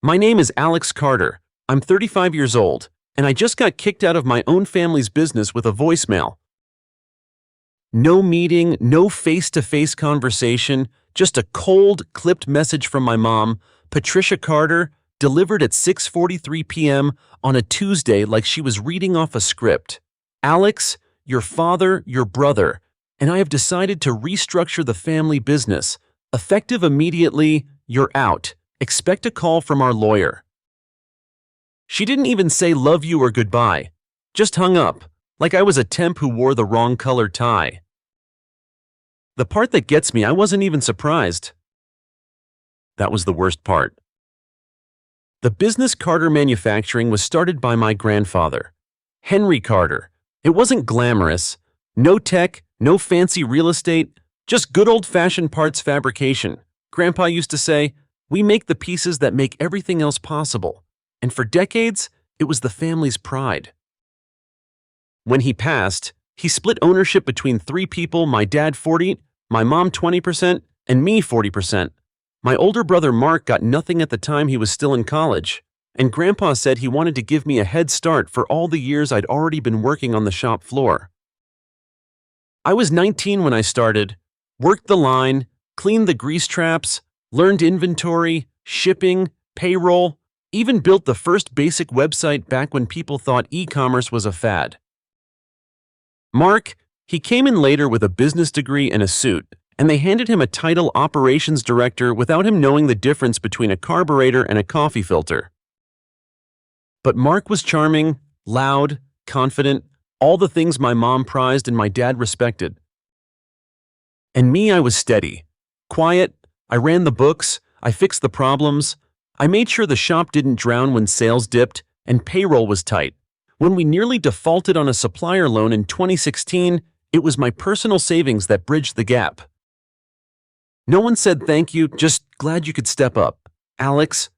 My name is Alex Carter. I'm 35 years old, and I just got kicked out of my own family's business with a voicemail. No meeting, no face-to-face conversation, just a cold, clipped message from my mom, Patricia Carter, delivered at 6:43 p.m. on a Tuesday like she was reading off a script. Alex, your father, your brother, and I have decided to restructure the family business. Effective immediately, you're out. Expect a call from our lawyer. She didn't even say love you or goodbye. Just hung up, like I was a temp who wore the wrong color tie. The part that gets me, I wasn't even surprised. That was the worst part. The business Carter Manufacturing was started by my grandfather, Henry Carter. It wasn't glamorous. No tech, no fancy real estate, just good old-fashioned parts fabrication. Grandpa used to say, "We make the pieces that make everything else possible." And for decades, it was the family's pride. When he passed, he split ownership between three people: my dad 40%, my mom 20%, and me 40%. My older brother Mark got nothing at the time he was still in college, and Grandpa said he wanted to give me a head start for all the years I'd already been working on the shop floor. I was 19 when I started, worked the line, cleaned the grease traps, learned inventory, shipping, payroll, even built the first basic website back when people thought e-commerce was a fad. Mark, he came in later with a business degree and a suit, and they handed him a title operations director without him knowing the difference between a carburetor and a coffee filter. But Mark was charming, loud, confident, all the things my mom prized and my dad respected. And me, I was steady, quiet. I ran the books, I fixed the problems, I made sure the shop didn't drown when sales dipped, and payroll was tight. When we nearly defaulted on a supplier loan in 2016, it was my personal savings that bridged the gap. No one said thank you, just glad you could step up. Alex.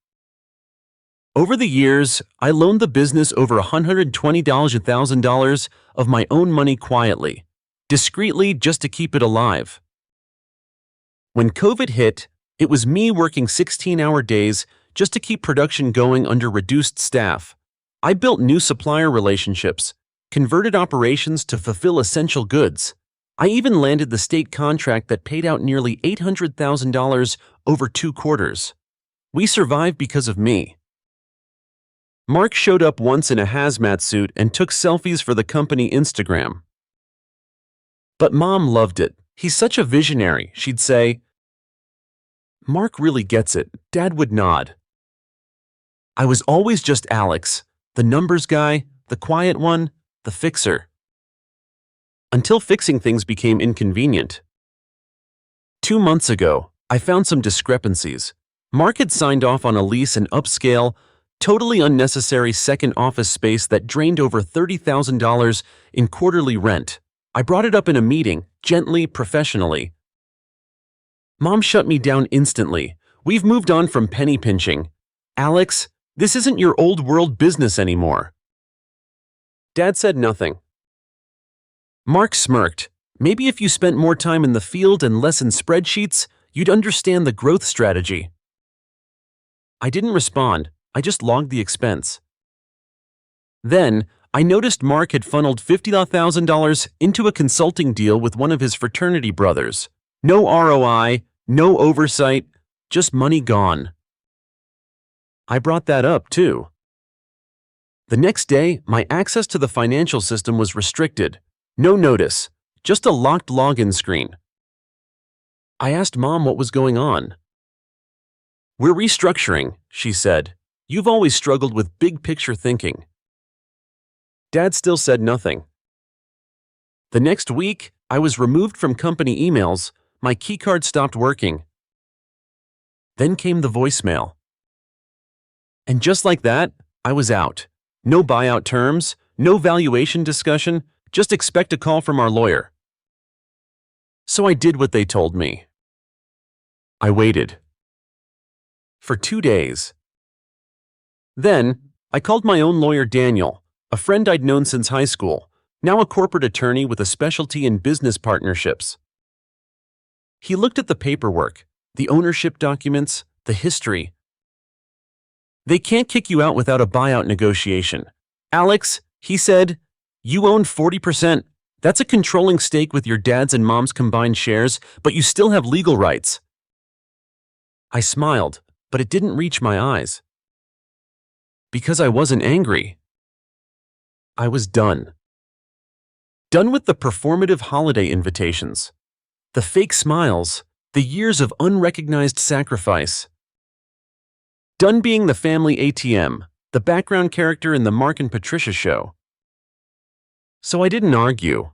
Over the years, I loaned the business over $120,000 of my own money quietly, discreetly, just to keep it alive. When COVID hit, it was me working 16-hour days just to keep production going under reduced staff. I built new supplier relationships, converted operations to fulfill essential goods. I even landed the state contract that paid out nearly $800,000 over 2 quarters. We survived because of me. Mark showed up once in a hazmat suit and took selfies for the company Instagram. But Mom loved it. "He's such a visionary," she'd say. "Mark really gets it," Dad would nod. I was always just Alex, the numbers guy, the quiet one, the fixer. Until fixing things became inconvenient. 2 months ago, I found some discrepancies. Mark had signed off on a lease and upscale, totally unnecessary second office space that drained over $30,000 in quarterly rent. I brought it up in a meeting, gently, professionally. Mom shut me down instantly. "We've moved on from penny pinching. Alex, this isn't your old world business anymore." Dad said nothing. Mark smirked. "Maybe if you spent more time in the field and less in spreadsheets, you'd understand the growth strategy." I didn't respond. I just logged the expense. Then, I noticed Mark had funneled $50,000 into a consulting deal with one of his fraternity brothers. No ROI, no oversight, just money gone. I brought that up too. The next day, my access to the financial system was restricted. No notice, just a locked login screen. I asked Mom what was going on. "We're restructuring," she said. "You've always struggled with big picture thinking." Dad still said nothing. The next week, I was removed from company emails. My keycard stopped working. Then came the voicemail. And just like that, I was out. No buyout terms, no valuation discussion, just expect a call from our lawyer. So I did what they told me. I waited. For 2 days. Then, I called my own lawyer Daniel, a friend I'd known since high school, now a corporate attorney with a specialty in business partnerships. He looked at the paperwork, the ownership documents, the history. They can't kick you out without a buyout negotiation. Alex, he said, you own 40%. That's a controlling stake with your dad's and mom's combined shares, but you still have legal rights. I smiled, but it didn't reach my eyes. Because I wasn't angry. I was done. Done with the performative holiday invitations, the fake smiles, the years of unrecognized sacrifice. Done being the family ATM, the background character in the Mark and Patricia show. So I didn't argue.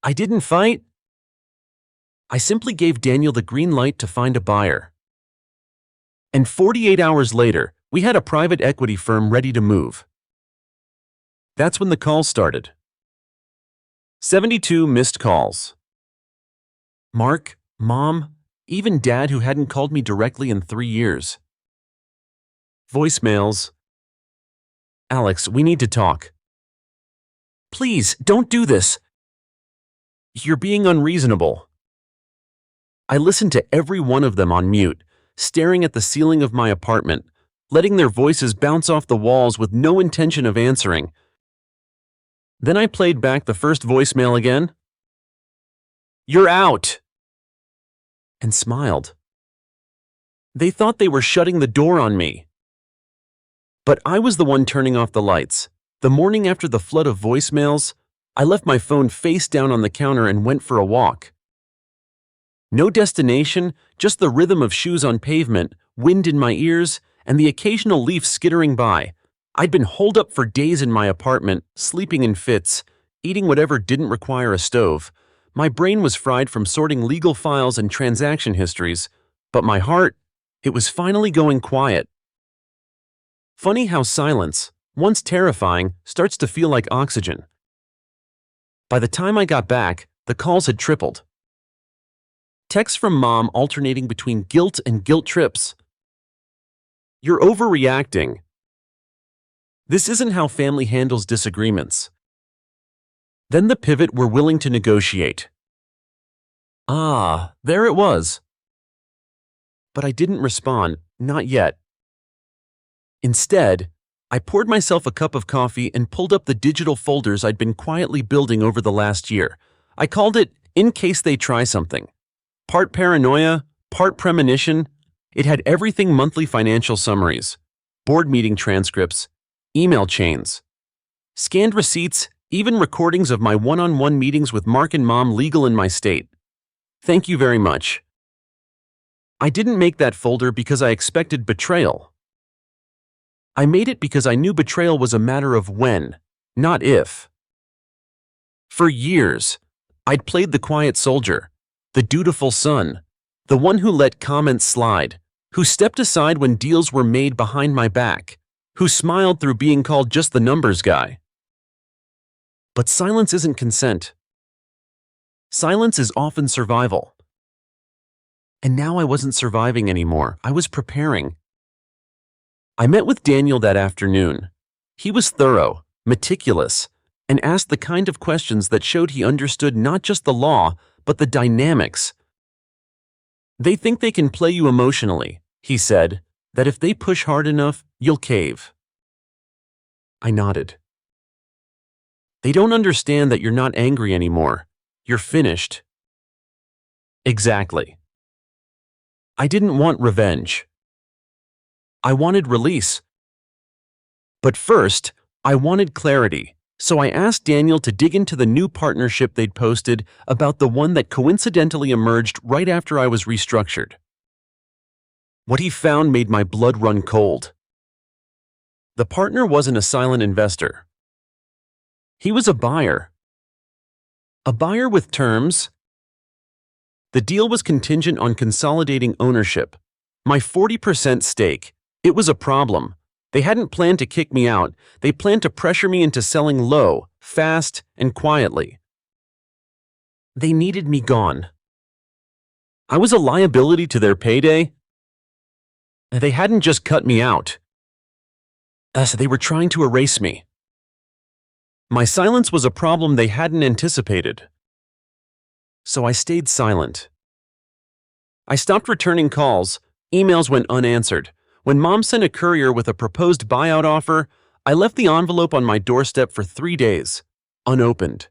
I didn't fight. I simply gave Daniel the green light to find a buyer. And 48 hours later, we had a private equity firm ready to move. That's when the calls started. 72 missed calls. Mark, Mom, even Dad who hadn't called me directly in 3 years. Voicemails. Alex, we need to talk. Please, don't do this. You're being unreasonable. I listened to every one of them on mute, staring at the ceiling of my apartment, letting their voices bounce off the walls with no intention of answering. Then I played back the first voicemail again. You're out! And smiled. They thought they were shutting the door on me. But I was the one turning off the lights. The morning after the flood of voicemails, I left my phone face down on the counter and went for a walk. No destination, just the rhythm of shoes on pavement, wind in my ears, and the occasional leaf skittering by. I'd been holed up for days in my apartment, sleeping in fits, eating whatever didn't require a stove. My brain was fried from sorting legal files and transaction histories, but my heart, it was finally going quiet. Funny how silence, once terrifying, starts to feel like oxygen. By the time I got back, the calls had tripled. Texts from Mom alternating between guilt and guilt trips. You're overreacting. This isn't how family handles disagreements. Then the pivot we're willing to negotiate. Ah, there it was. But I didn't respond, not yet. Instead, I poured myself a cup of coffee and pulled up the digital folders I'd been quietly building over the last year. I called it In Case They Try Something. Part paranoia, part premonition, it had everything: monthly financial summaries, board meeting transcripts, email chains, scanned receipts, even recordings of my one-on-one meetings with Mark and Mom legal in my state. Thank you very much. I didn't make that folder because I expected betrayal. I made it because I knew betrayal was a matter of when, not if. For years, I'd played the quiet soldier, the dutiful son, the one who let comments slide, who stepped aside when deals were made behind my back, who smiled through being called just the numbers guy. But silence isn't consent. Silence is often survival. And now I wasn't surviving anymore. I was preparing. I met with Daniel that afternoon. He was thorough, meticulous, and asked the kind of questions that showed he understood not just the law, but the dynamics. They think they can play you emotionally, he said, that if they push hard enough, you'll cave. I nodded. They don't understand that you're not angry anymore. You're finished. Exactly. I didn't want revenge. I wanted release. But first, I wanted clarity. So I asked Daniel to dig into the new partnership they'd posted about the one that coincidentally emerged right after I was restructured. What he found made my blood run cold. The partner wasn't a silent investor. He was a buyer. A buyer with terms. The deal was contingent on consolidating ownership. My 40% stake. It was a problem. They hadn't planned to kick me out. They planned to pressure me into selling low, fast, and quietly. They needed me gone. I was a liability to their payday. They hadn't just cut me out. They were trying to erase me. My silence was a problem they hadn't anticipated. So I stayed silent. I stopped returning calls. Emails went unanswered. When Mom sent a courier with a proposed buyout offer, I left the envelope on my doorstep for 3 days, unopened.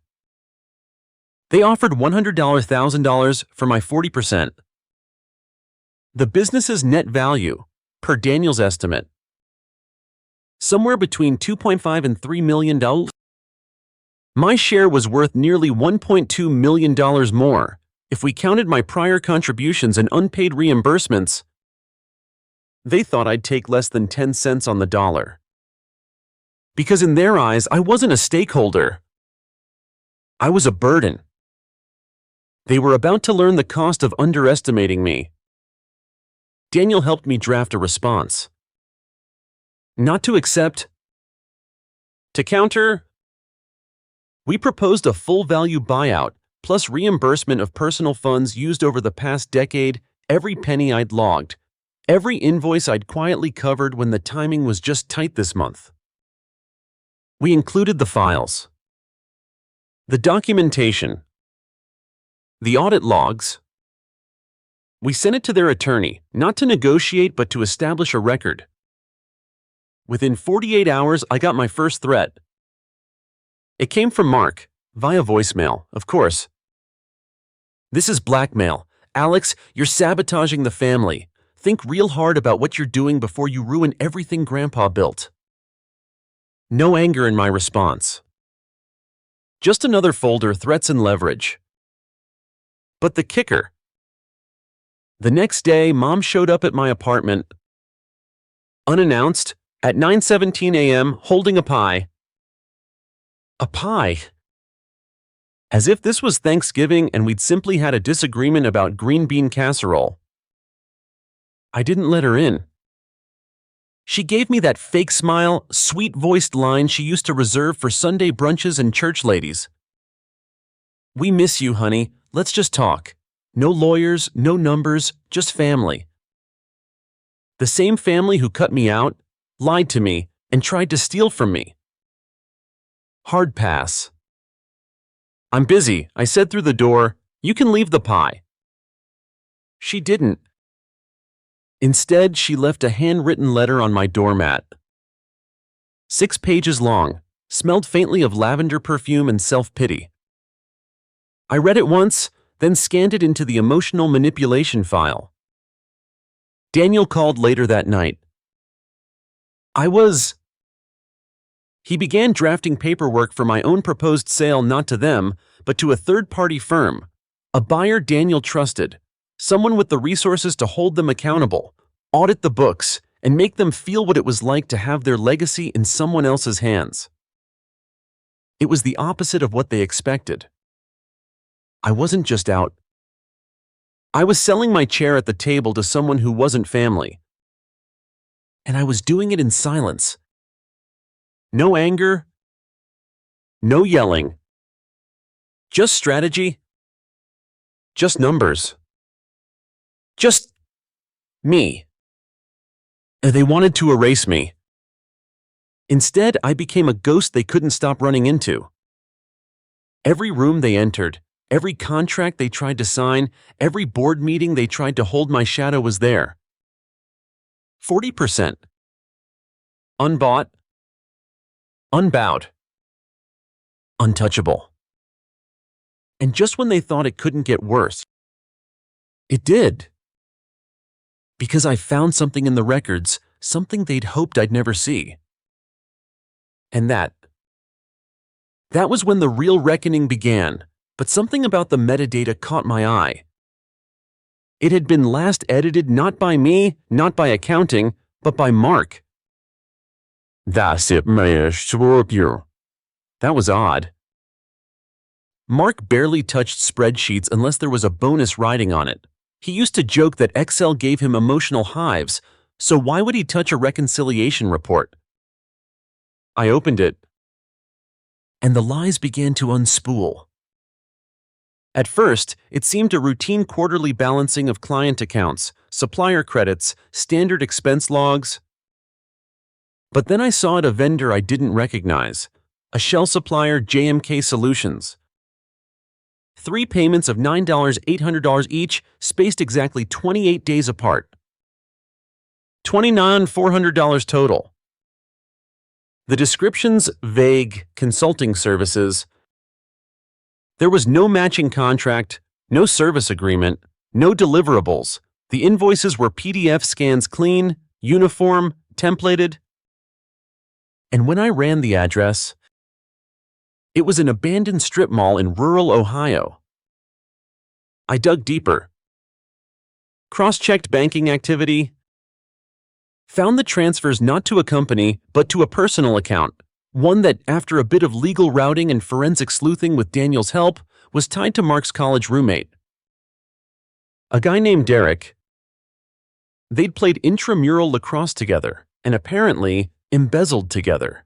They offered $100,000 for my 40%. The business's net value, per Daniel's estimate, somewhere between $2.5 and $3 million. My share was worth nearly $1.2 million more if we counted my prior contributions and unpaid reimbursements. They thought I'd take less than 10 cents on the dollar. Because in their eyes, I wasn't a stakeholder. I was a burden. They were about to learn the cost of underestimating me. Daniel helped me draft a response. Not to accept. To counter, we proposed a full-value buyout plus reimbursement of personal funds used over the past decade, every penny I'd logged, every invoice I'd quietly covered when the timing was just tight this month. We included the files, the documentation, the audit logs. We sent it to their attorney, not to negotiate but to establish a record. Within 48 hours, I got my first threat. It came from Mark, via voicemail, of course. This is blackmail. Alex, you're sabotaging the family. Think real hard about what you're doing before you ruin everything Grandpa built. No anger in my response. Just another folder, threats and leverage. But the kicker. The next day, Mom showed up at my apartment, unannounced, at 9:17 a.m., holding a pie. A pie? As if this was Thanksgiving and we'd simply had a disagreement about green bean casserole. I didn't let her in. She gave me that fake smile, sweet-voiced line she used to reserve for Sunday brunches and church ladies. We miss you, honey. Let's just talk. No lawyers, no numbers, just family. The same family who cut me out, lied to me, and tried to steal from me. Hard pass. I'm busy, I said through the door. You can leave the pie. She didn't. Instead, she left a handwritten letter on my doormat. 6 pages long, smelled faintly of lavender perfume and self-pity. I read it once, then scanned it into the emotional manipulation file. Daniel called later that night. He began drafting paperwork for my own proposed sale, not to them, but to a third-party firm, a buyer Daniel trusted, someone with the resources to hold them accountable, audit the books, and make them feel what it was like to have their legacy in someone else's hands. It was the opposite of what they expected. I wasn't just out. I was selling my chair at the table to someone who wasn't family. And I was doing it in silence. No anger, no yelling. Just strategy. Just numbers. Just me. They wanted to erase me. Instead, I became a ghost they couldn't stop running into. Every room they entered, every contract they tried to sign, every board meeting they tried to hold, my shadow was there. 40%. Unbought. Unbowed. Untouchable. And just when they thought it couldn't get worse, it did. Because I found something in the records, something they'd hoped I'd never see. And that was when the real reckoning began, but something about the metadata caught my eye. It had been last edited not by me, not by accounting, but by Mark. That was odd. Mark barely touched spreadsheets unless there was a bonus writing on it. He used to joke that Excel gave him emotional hives, so why would he touch a reconciliation report? I opened it, and the lies began to unspool. At first, it seemed a routine quarterly balancing of client accounts, supplier credits, standard expense logs. But then I saw it a vendor I didn't recognize, a shell supplier, JMK Solutions. 3 payments of $9,800 each, spaced exactly 28 days apart. $29,400 total. The descriptions vague, consulting services. There was no matching contract, no service agreement, no deliverables. The invoices were PDF scans, clean, uniform, templated. And when I ran the address, it was an abandoned strip mall in rural Ohio. I dug deeper, cross-checked banking activity, found the transfers not to a company but to a personal account, one that, after a bit of legal routing and forensic sleuthing with Daniel's help, was tied to Mark's college roommate, a guy named Derek. They'd played intramural lacrosse together and apparently embezzled together.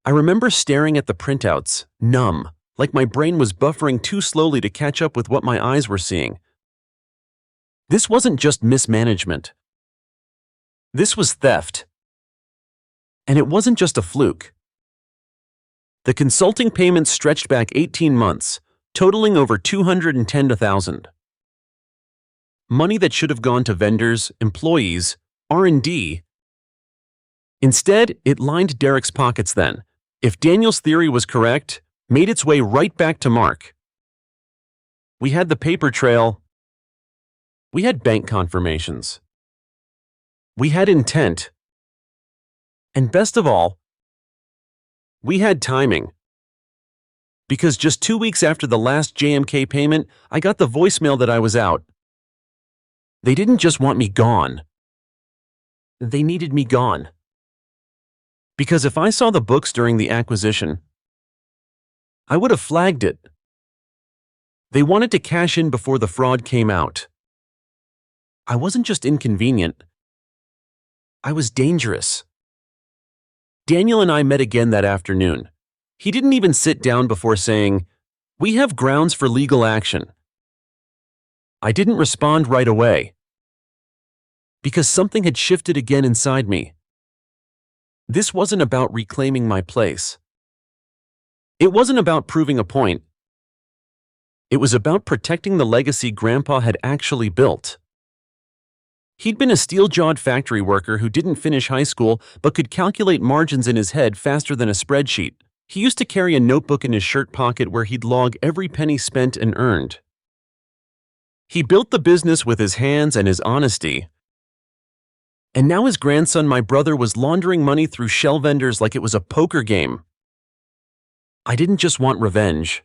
I remember staring at the printouts, numb, like my brain was buffering too slowly to catch up with what my eyes were seeing. This wasn't just mismanagement. This was theft. And it wasn't just a fluke. The consulting payments stretched back 18 months, totaling over $210,000. Money that should have gone to vendors, employees, R&D. Instead, it lined Derek's pockets then. If Daniel's theory was correct, made its way right back to Mark. We had the paper trail. We had bank confirmations. We had intent. And best of all, we had timing. Because just 2 weeks after the last JMK payment, I got the voicemail that I was out. They didn't just want me gone. They needed me gone. Because if I saw the books during the acquisition, I would have flagged it. They wanted to cash in before the fraud came out. I wasn't just inconvenient. I was dangerous. Daniel and I met again that afternoon. He didn't even sit down before saying, "We have grounds for legal action." I didn't respond right away. Because something had shifted again inside me. This wasn't about reclaiming my place. It wasn't about proving a point. It was about protecting the legacy Grandpa had actually built. He'd been a steel-jawed factory worker who didn't finish high school but could calculate margins in his head faster than a spreadsheet. He used to carry a notebook in his shirt pocket where he'd log every penny spent and earned. He built the business with his hands and his honesty. And now his grandson, my brother, was laundering money through shell vendors like it was a poker game. I didn't just want revenge.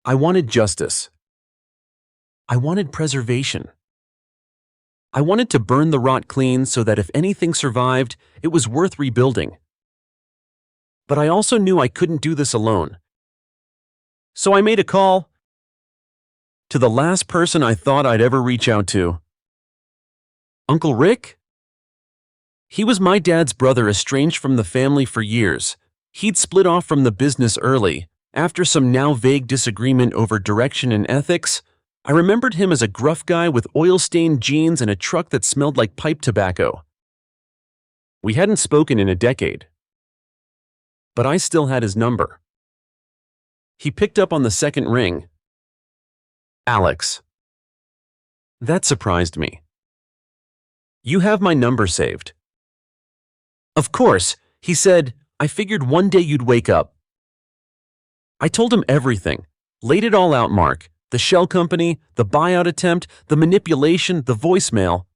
I wanted justice. I wanted preservation. I wanted to burn the rot clean so that if anything survived, it was worth rebuilding. But I also knew I couldn't do this alone. So I made a call to the last person I thought I'd ever reach out to. Uncle Rick? He was my dad's brother, estranged from the family for years. He'd split off from the business early, after some now vague disagreement over direction and ethics. I remembered him as a gruff guy with oil-stained jeans and a truck that smelled like pipe tobacco. We hadn't spoken in a decade. But I still had his number. He picked up on the second ring. Alex. That surprised me. You have my number saved. Of course, he said. I figured one day you'd wake up. I told him everything, laid it all out, Mark. The shell company, the buyout attempt, the manipulation, the voicemail.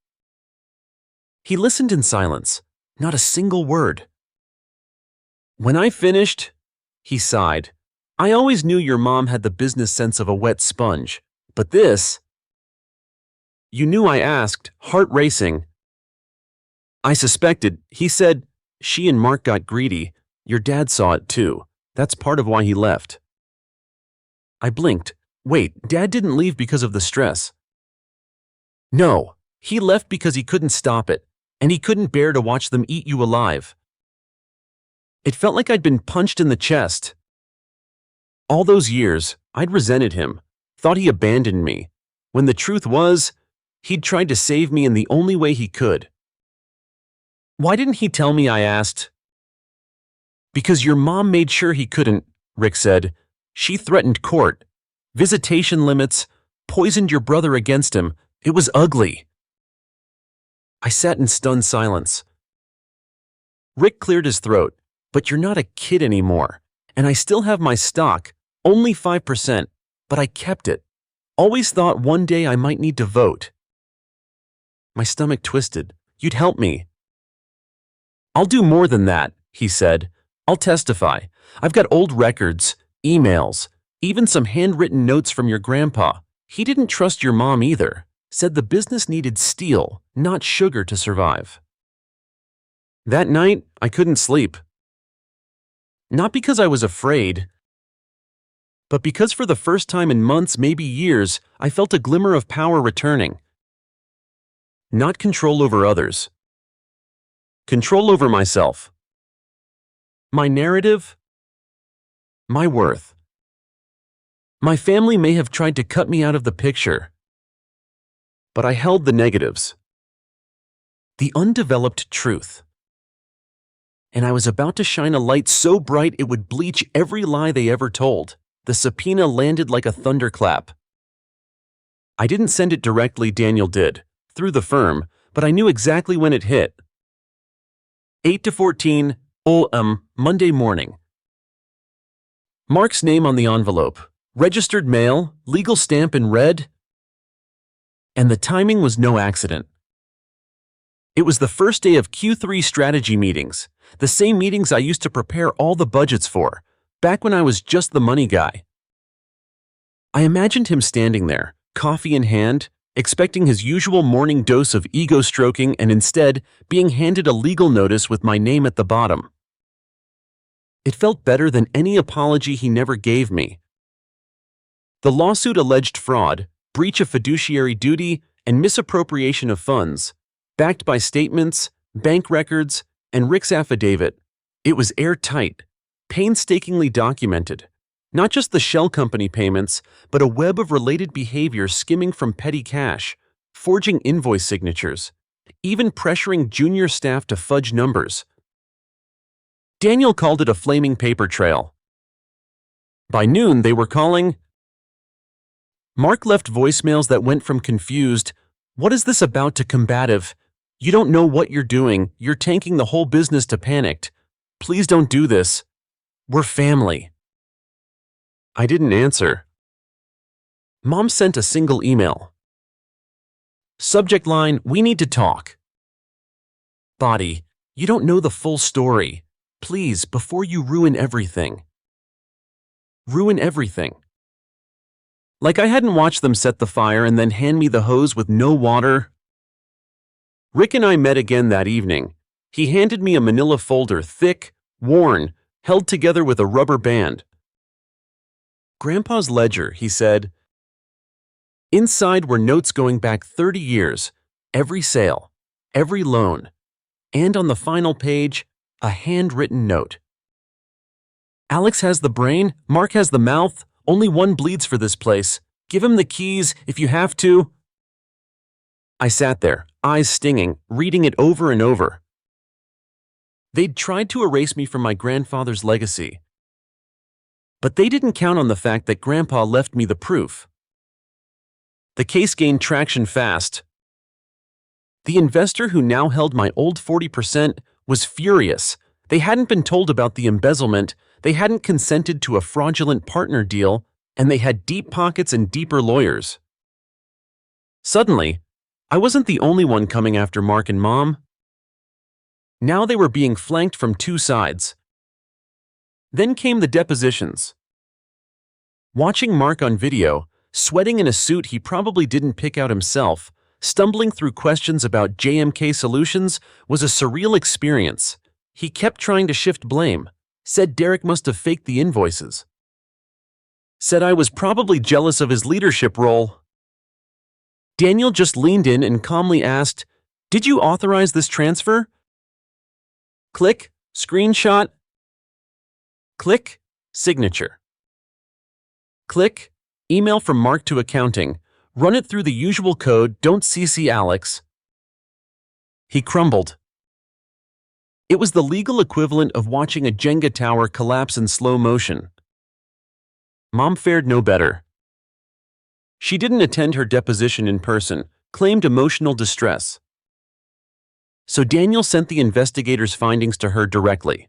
He listened in silence, not a single word. When I finished, he sighed. I always knew your mom had the business sense of a wet sponge, but this... You knew, I asked, heart racing. I suspected, he said. She and Mark got greedy. Your dad saw it too. That's part of why he left. I blinked. Wait, Dad didn't leave because of the stress. No, he left because he couldn't stop it, and he couldn't bear to watch them eat you alive. It felt like I'd been punched in the chest. All those years, I'd resented him, thought he abandoned me, when the truth was, he'd tried to save me in the only way he could. Why didn't he tell me, I asked. Because your mom made sure he couldn't, Rick said. She threatened court, visitation limits, poisoned your brother against him. It was ugly. I sat in stunned silence. Rick cleared his throat. But you're not a kid anymore. And I still have my stock, only 5%, but I kept it. Always thought one day I might need to vote. My stomach twisted. You'd help me. I'll do more than that, he said. I'll testify. I've got old records, emails, even some handwritten notes from your grandpa. He didn't trust your mom either. Said the business needed steel, not sugar to survive. That night, I couldn't sleep. Not because I was afraid, but because for the first time in months, maybe years, I felt a glimmer of power returning. Not control over others. Control over myself. My narrative. My worth. My family may have tried to cut me out of the picture, but I held the negatives. The undeveloped truth. And I was about to shine a light so bright it would bleach every lie they ever told. The subpoena landed like a thunderclap. I didn't send it directly, Daniel did, through the firm, but I knew exactly when it hit. 8 to 14, Monday morning. Mark's name on the envelope, registered mail, legal stamp in red, and the timing was no accident. It was the first day of Q3 strategy meetings, the same meetings I used to prepare all the budgets for, back when I was just the money guy. I imagined him standing there, coffee in hand, expecting his usual morning dose of ego stroking and instead being handed a legal notice with my name at the bottom. It felt better than any apology he never gave me. The lawsuit alleged fraud, breach of fiduciary duty, and misappropriation of funds, backed by statements, bank records, and Rick's affidavit. It was airtight, painstakingly documented. Not just the shell company payments, but a web of related behavior skimming from petty cash, forging invoice signatures, even pressuring junior staff to fudge numbers. Daniel called it a flaming paper trail. By noon, they were calling. Mark left voicemails that went from confused, "What is this about?" to combative, "You don't know what you're doing, you're tanking the whole business," to panicked, "Please don't do this. We're family." I didn't answer. Mom sent a single email. Subject line, "We need to talk." Body, "You don't know the full story. Please, before you ruin everything." Ruin everything. Like I hadn't watched them set the fire and then hand me the hose with no water. Rick and I met again that evening. He handed me a manila folder, thick, worn, held together with a rubber band. "Grandpa's ledger," he said. Inside were notes going back 30 years, every sale, every loan, and on the final page, a handwritten note. "Alex has the brain, Mark has the mouth, only one bleeds for this place. Give him the keys if you have to." I sat there, eyes stinging, reading it over and over. They'd tried to erase me from my grandfather's legacy. But they didn't count on the fact that Grandpa left me the proof. The case gained traction fast. The investor who now held my old 40% was furious. They hadn't been told about the embezzlement, they hadn't consented to a fraudulent partner deal, and they had deep pockets and deeper lawyers. Suddenly, I wasn't the only one coming after Mark and Mom. Now they were being flanked from two sides. Then came the depositions. Watching Mark on video, sweating in a suit he probably didn't pick out himself, stumbling through questions about JMK Solutions was a surreal experience. He kept trying to shift blame, said Derek must have faked the invoices. Said I was probably jealous of his leadership role. Daniel just leaned in and calmly asked, "Did you authorize this transfer?" Click, screenshot. Click, signature. Click, email from Mark to accounting. Run it through the usual code, don't CC Alex. He crumbled. It was the legal equivalent of watching a Jenga tower collapse in slow motion. Mom fared no better. She didn't attend her deposition in person, claimed emotional distress. so Daniel sent the investigators' findings to her directly.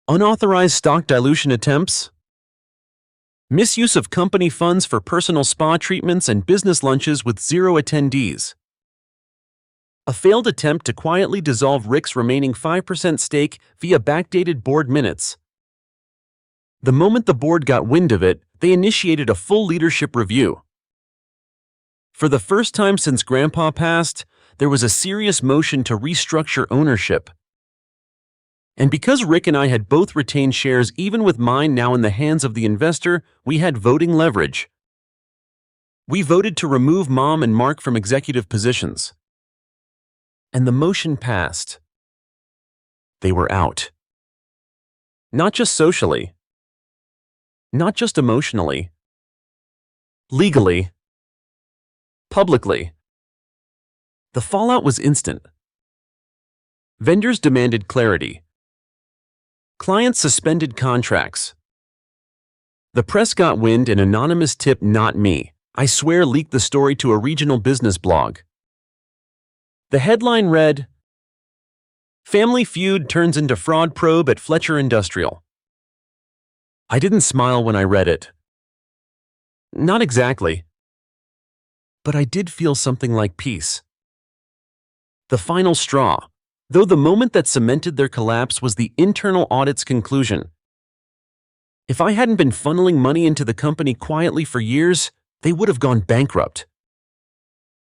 Unauthorized stock dilution attempts, misuse of company funds for personal spa treatments and business lunches with 0 attendees, a failed attempt to quietly dissolve Rick's remaining 5% stake via backdated board minutes. The moment the board got wind of it, they initiated a full leadership review. For the first time since Grandpa passed, there was a serious motion to restructure ownership. And because Rick and I had both retained shares, even with mine now in the hands of the investor, we had voting leverage. We voted to remove Mom and Mark from executive positions. And the motion passed. They were out. Not just socially, not just emotionally, legally, publicly. The fallout was instant. Vendors demanded clarity. Clients suspended contracts. The press got wind, an anonymous tip, not me, I swear, leaked the story to a regional business blog. The headline read, "Family Feud Turns into Fraud Probe at Fletcher Industrial." I didn't smile when I read it. Not exactly. But I did feel something like peace. The final straw, though, the moment that cemented their collapse, was the internal audit's conclusion. If I hadn't been funneling money into the company quietly for years, they would have gone bankrupt.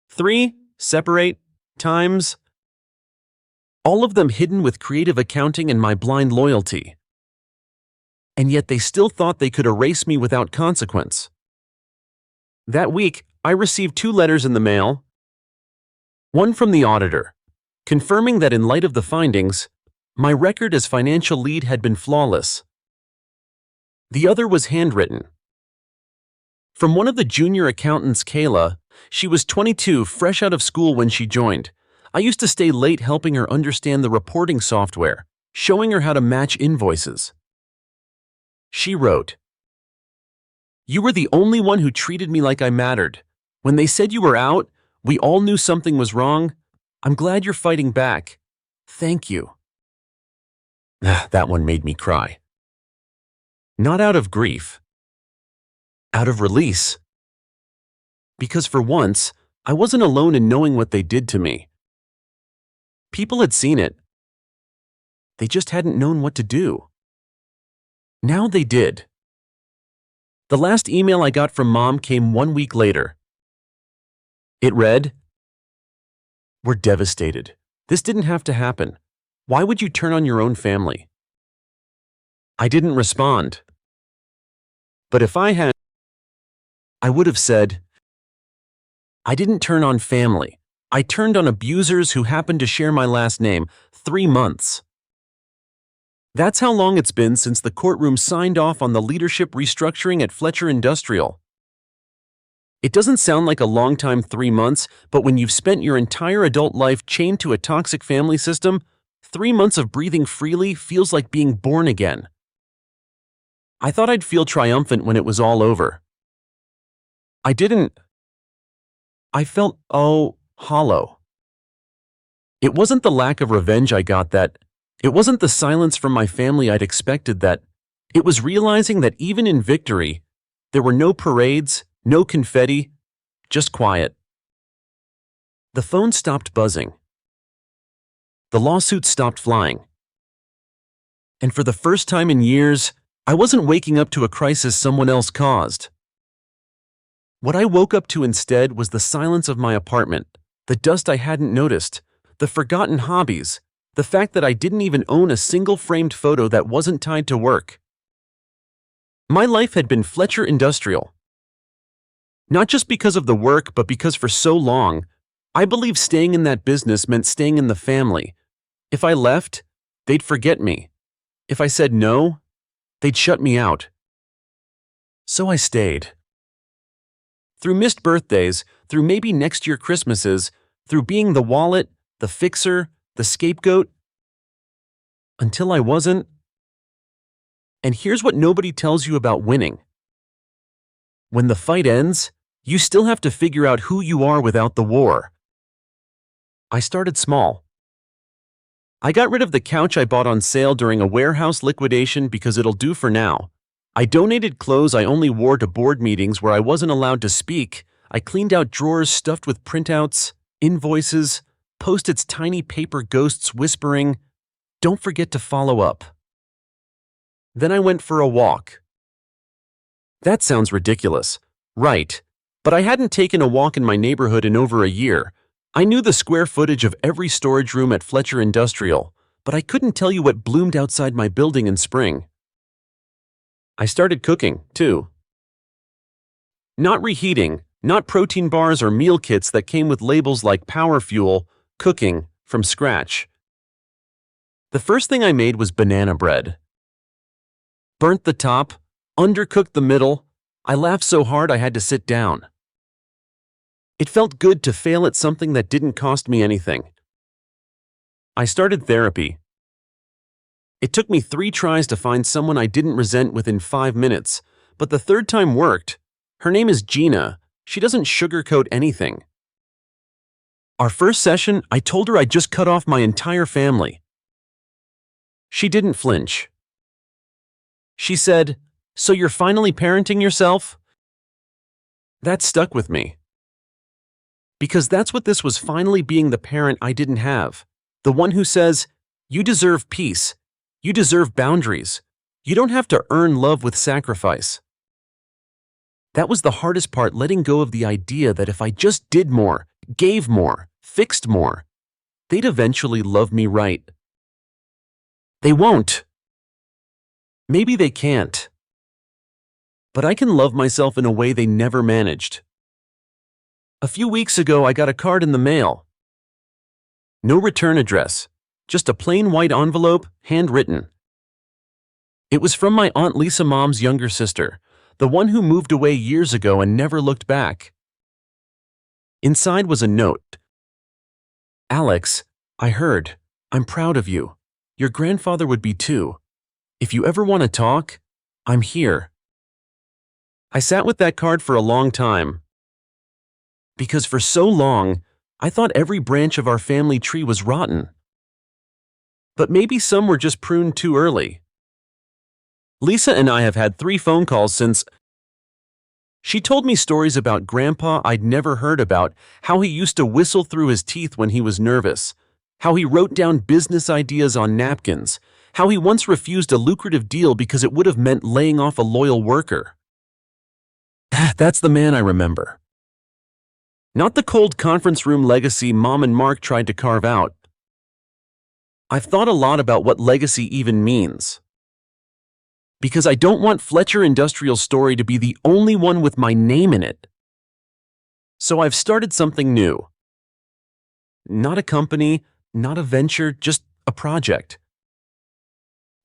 3 separate times, all of them hidden with creative accounting and my blind loyalty. And yet they still thought they could erase me without consequence. That week, I received 2 letters in the mail. One from the auditor, confirming that in light of the findings, my record as financial lead had been flawless. The other was handwritten. From one of the junior accountants, Kayla. She was 22, fresh out of school when she joined. I used to stay late helping her understand the reporting software, showing her how to match invoices. She wrote, "You were the only one who treated me like I mattered. When they said you were out, we all knew something was wrong. I'm glad you're fighting back. Thank you." That one made me cry. Not out of grief. Out of release. Because for once, I wasn't alone in knowing what they did to me. People had seen it. They just hadn't known what to do. Now they did. The last email I got from Mom came 1 week later. It read, "We're devastated. This didn't have to happen. Why would you turn on your own family?" I didn't respond. But if I had, I would have said, "I didn't turn on family. I turned on abusers who happened to share my last name. 3 months. That's how long it's been since the courtroom signed off on the leadership restructuring at Fletcher Industrial. It doesn't sound like a long time, 3 months, but when you've spent your entire adult life chained to a toxic family system, 3 months of breathing freely feels like being born again. I thought I'd feel triumphant when it was all over. I didn't. I felt, hollow. It wasn't the lack of revenge I got that. It wasn't the silence from my family I'd expected that. It was realizing that even in victory, there were no parades, no confetti, just quiet. The phone stopped buzzing. The lawsuits stopped flying. And for the first time in years, I wasn't waking up to a crisis someone else caused. What I woke up to instead was the silence of my apartment, the dust I hadn't noticed, the forgotten hobbies, the fact that I didn't even own a single framed photo that wasn't tied to work. My life had been Fletcher Industrial. Not just because of the work, but because for so long, I believed staying in that business meant staying in the family. If I left, they'd forget me. If I said no, they'd shut me out. So I stayed. Through missed birthdays, through maybe next year Christmases, through being the wallet, the fixer, the scapegoat, until I wasn't. And here's what nobody tells you about winning. When the fight ends, you still have to figure out who you are without the war. I started small. I got rid of the couch I bought on sale during a warehouse liquidation because it'll do for now. I donated clothes I only wore to board meetings where I wasn't allowed to speak. I cleaned out drawers stuffed with printouts, invoices, Post-its, tiny paper ghosts whispering, "Don't forget to follow up." Then I went for a walk. That sounds ridiculous, right? But I hadn't taken a walk in my neighborhood in over a year. I knew the square footage of every storage room at Fletcher Industrial, but I couldn't tell you what bloomed outside my building in spring. I started cooking, too. Not reheating, not protein bars or meal kits that came with labels like Power Fuel, cooking from scratch. The first thing I made was banana bread. Burnt the top, undercooked the middle. I laughed so hard I had to sit down. It felt good to fail at something that didn't cost me anything. I started therapy. It took me 3 tries to find someone I didn't resent within 5 minutes, but the third time worked. Her name is Gina. She doesn't sugarcoat anything. Our first session, I told her I'd just cut off my entire family. She didn't flinch. She said, "So you're finally parenting yourself?" That stuck with me. Because that's what this was, finally being the parent I didn't have. The one who says, "You deserve peace. You deserve boundaries. You don't have to earn love with sacrifice." That was the hardest part, letting go of the idea that if I just did more, gave more, fixed more, they'd eventually love me right. They won't. Maybe they can't. But I can love myself in a way they never managed. A few weeks ago, I got a card in the mail. No return address, just a plain white envelope, handwritten. It was from my Aunt Lisa Mom's younger sister, the one who moved away years ago and never looked back. Inside was a note. "Alex, I heard. I'm proud of you. Your grandfather would be too. If you ever want to talk, I'm here." I sat with that card for a long time. Because for so long, I thought every branch of our family tree was rotten. But maybe some were just pruned too early. Lisa and I have had 3 phone calls since. She told me stories about Grandpa I'd never heard about, how he used to whistle through his teeth when he was nervous, how he wrote down business ideas on napkins, how he once refused a lucrative deal because it would have meant laying off a loyal worker. That's the man I remember. Not the cold conference room legacy Mom and Mark tried to carve out. I've thought a lot about what legacy even means. Because I don't want Fletcher Industrial's story to be the only one with my name in it. So I've started something new. Not a company, not a venture, just a project.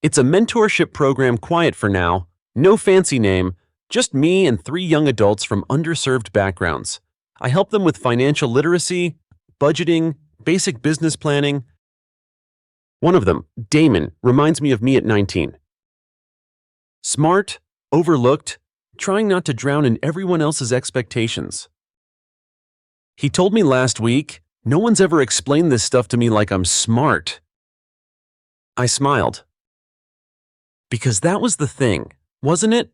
It's a mentorship program, quiet for now, no fancy name, just me and 3 young adults from underserved backgrounds. I help them with financial literacy, budgeting, basic business planning. One of them, Damon, reminds me of me at 19. Smart, overlooked, trying not to drown in everyone else's expectations. He told me last week, "No one's ever explained this stuff to me like I'm smart." I smiled. Because that was the thing, wasn't it?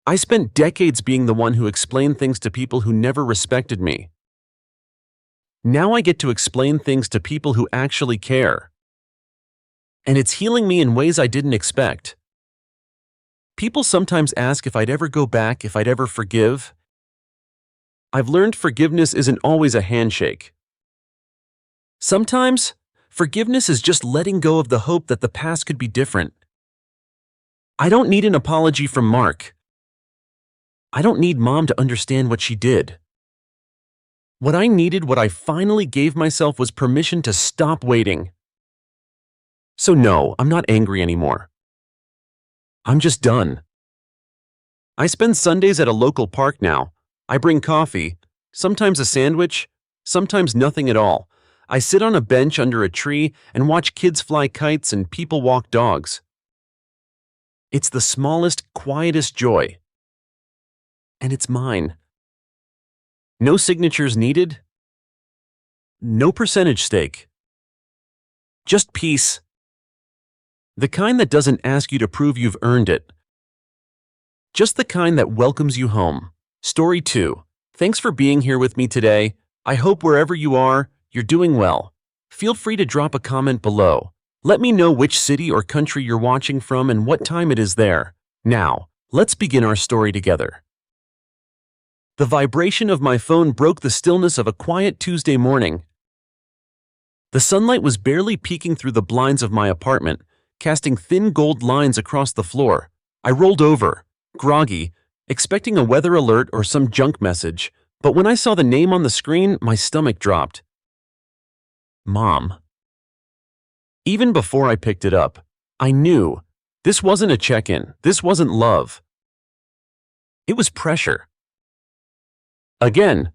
I spent decades being the one who explained things to people who never respected me. Now I get to explain things to people who actually care. And it's healing me in ways I didn't expect. People sometimes ask if I'd ever go back, if I'd ever forgive. I've learned forgiveness isn't always a handshake. Sometimes, forgiveness is just letting go of the hope that the past could be different. I don't need an apology from Mark. I don't need Mom to understand what she did. What I needed, what I finally gave myself, was permission to stop waiting. So no, I'm not angry anymore. I'm just done. I spend Sundays at a local park now. I bring coffee, sometimes a sandwich, sometimes nothing at all. I sit on a bench under a tree and watch kids fly kites and people walk dogs. It's the smallest, quietest joy. And it's mine. No signatures needed. No percentage stake. Just peace. The kind that doesn't ask you to prove you've earned it. Just the kind that welcomes you home. Story 2. Thanks for being here with me today. I hope wherever you are, you're doing well. Feel free to drop a comment below. Let me know which city or country you're watching from and what time it is there. Now, let's begin our story together. The vibration of my phone broke the stillness of a quiet Tuesday morning. The sunlight was barely peeking through the blinds of my apartment, casting thin gold lines across the floor. I rolled over, groggy, expecting a weather alert or some junk message, but when I saw the name on the screen, my stomach dropped. Mom. Even before I picked it up, I knew this wasn't a check-in, this wasn't love. It was pressure. Again.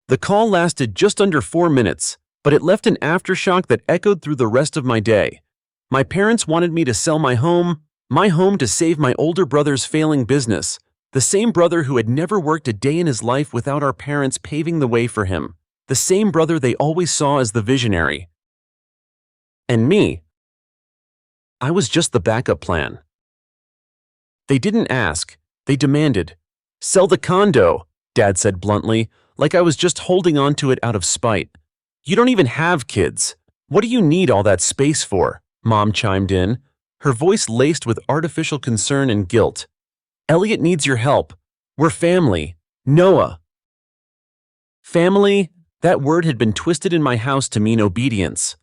The call lasted just under 4 minutes, but it left an aftershock that echoed through the rest of my day. My parents wanted me to sell my home to save my older brother's failing business, the same brother who had never worked a day in his life without our parents paving the way for him, the same brother they always saw as the visionary. And me. I was just the backup plan. They didn't ask, they demanded. Sell the condo, Dad said bluntly, like I was just holding on to it out of spite. You don't even have kids. What do you need all that space for? Mom chimed in, her voice laced with artificial concern and guilt. Elliot needs your help. We're family. Noah. Family, that word had been twisted in my house to mean obedience.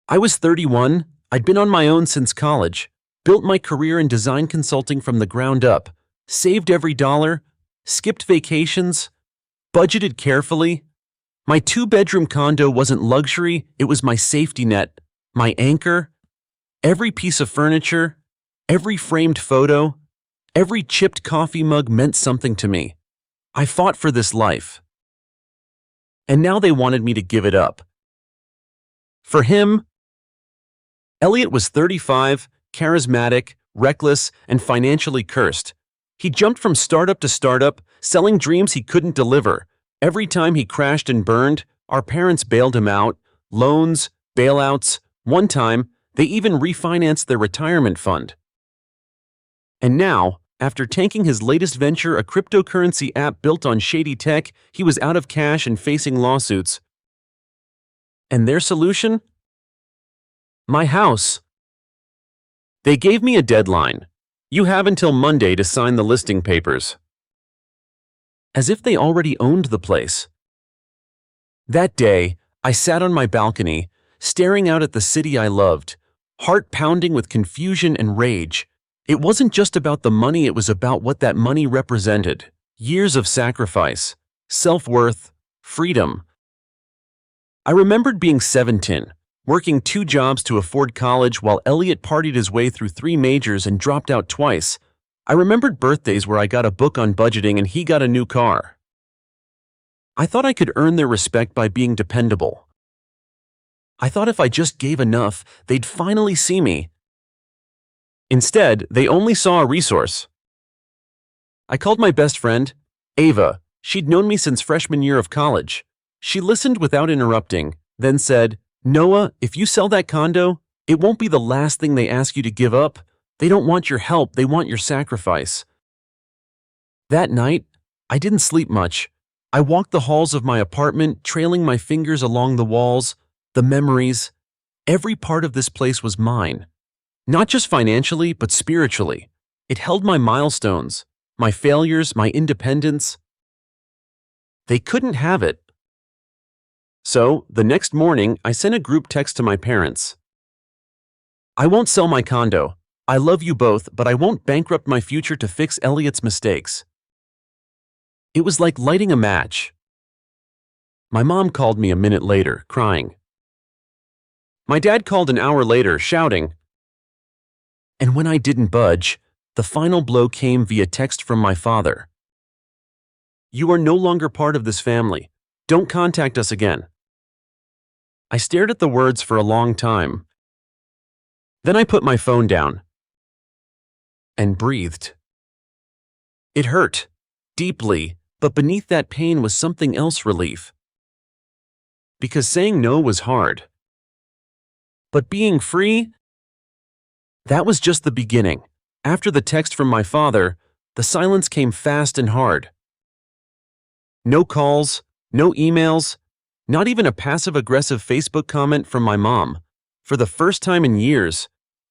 I was 31, I'd been on my own since college, built my career in design consulting from the ground up, saved every dollar, skipped vacations, budgeted carefully. My 2-bedroom condo wasn't luxury, it was my safety net, my anchor. Every piece of furniture, every framed photo, every chipped coffee mug meant something to me. I fought for this life. And now they wanted me to give it up. For him, Elliot was 35, charismatic, reckless, and financially cursed. He jumped from startup to startup, selling dreams he couldn't deliver. Every time he crashed and burned, our parents bailed him out. Loans, bailouts. One time, they even refinanced their retirement fund. And now, after tanking his latest venture, a cryptocurrency app built on shady tech, he was out of cash and facing lawsuits. And their solution? My house. They gave me a deadline. You have until Monday to sign the listing papers. As if they already owned the place. That day, I sat on my balcony, staring out at the city I loved, heart pounding with confusion and rage. It wasn't just about the money, it was about what that money represented. Years of sacrifice, self-worth, freedom. I remembered being 17, working 2 jobs to afford college while Elliot partied his way through 3 majors and dropped out twice. I remembered birthdays where I got a book on budgeting and he got a new car. I thought I could earn their respect by being dependable. I thought if I just gave enough, they'd finally see me. Instead, they only saw a resource. I called my best friend, Ava. She'd known me since freshman year of college. She listened without interrupting, then said, Noah, if you sell that condo, it won't be the last thing they ask you to give up. They don't want your help, they want your sacrifice. That night, I didn't sleep much. I walked the halls of my apartment, trailing my fingers along the walls, the memories. Every part of this place was mine. Not just financially, but spiritually. It held my milestones, my failures, my independence. They couldn't have it. So, the next morning, I sent a group text to my parents. I won't sell my condo. I love you both, but I won't bankrupt my future to fix Elliot's mistakes. It was like lighting a match. My mom called me a minute later, crying. My dad called an hour later, shouting. And when I didn't budge, the final blow came via text from my father. You are no longer part of this family. Don't contact us again. I stared at the words for a long time. Then I put my phone down and breathed. It hurt, deeply, but beneath that pain was something else: relief. because saying no was hard. But being free? That was just the beginning. After the text from my father, the silence came fast and hard. No calls, no emails, not even a passive-aggressive Facebook comment from my mom. For the first time in years,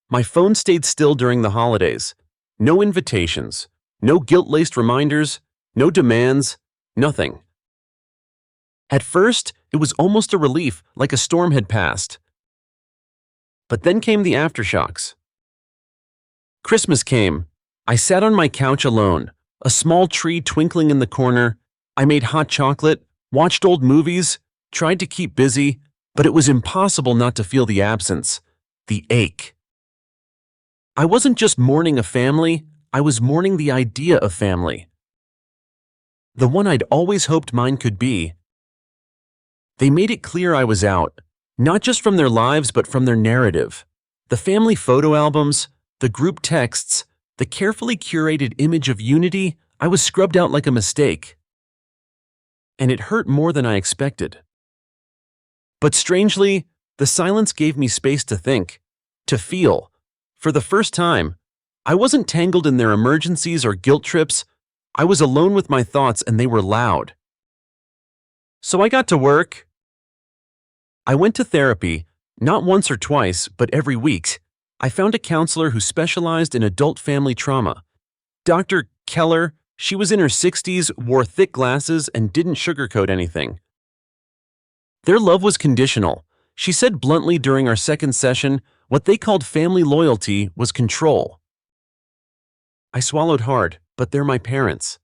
my phone stayed still during the holidays. No invitations, no guilt-laced reminders, no demands, nothing. At first, it was almost a relief, like a storm had passed. But then came the aftershocks. Christmas came. I sat on my couch alone, a small tree twinkling in the corner. I made hot chocolate, watched old movies, tried to keep busy, but it was impossible not to feel the absence, the ache. I wasn't just mourning a family, I was mourning the idea of family. The one I'd always hoped mine could be. They made it clear I was out, not just from their lives but from their narrative. The family photo albums, the group texts, the carefully curated image of unity, I was scrubbed out like a mistake. And it hurt more than I expected. But strangely, the silence gave me space to think, to feel. For the first time, I wasn't tangled in their emergencies or guilt trips. I was alone with my thoughts and they were loud. So I got to work. I went to therapy, not once or twice, but every week. I found a counselor who specialized in adult family trauma. Dr. Keller, she was in her 60s, wore thick glasses, and didn't sugarcoat anything. Their love was conditional. She said bluntly during our second session, what they called family loyalty was control. I swallowed hard, but they're my parents.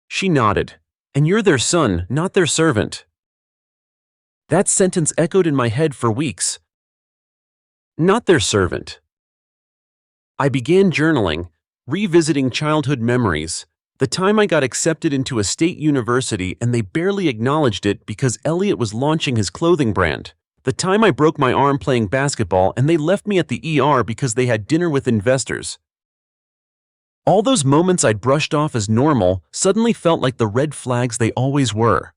She nodded. And you're their son, not their servant. That sentence echoed in my head for weeks. Not their servant. I began journaling, revisiting childhood memories, the time I got accepted into a state university and they barely acknowledged it because Elliot was launching his clothing brand, the time I broke my arm playing basketball and they left me at the ER because they had dinner with investors. All those moments I'd brushed off as normal suddenly felt like the red flags they always were.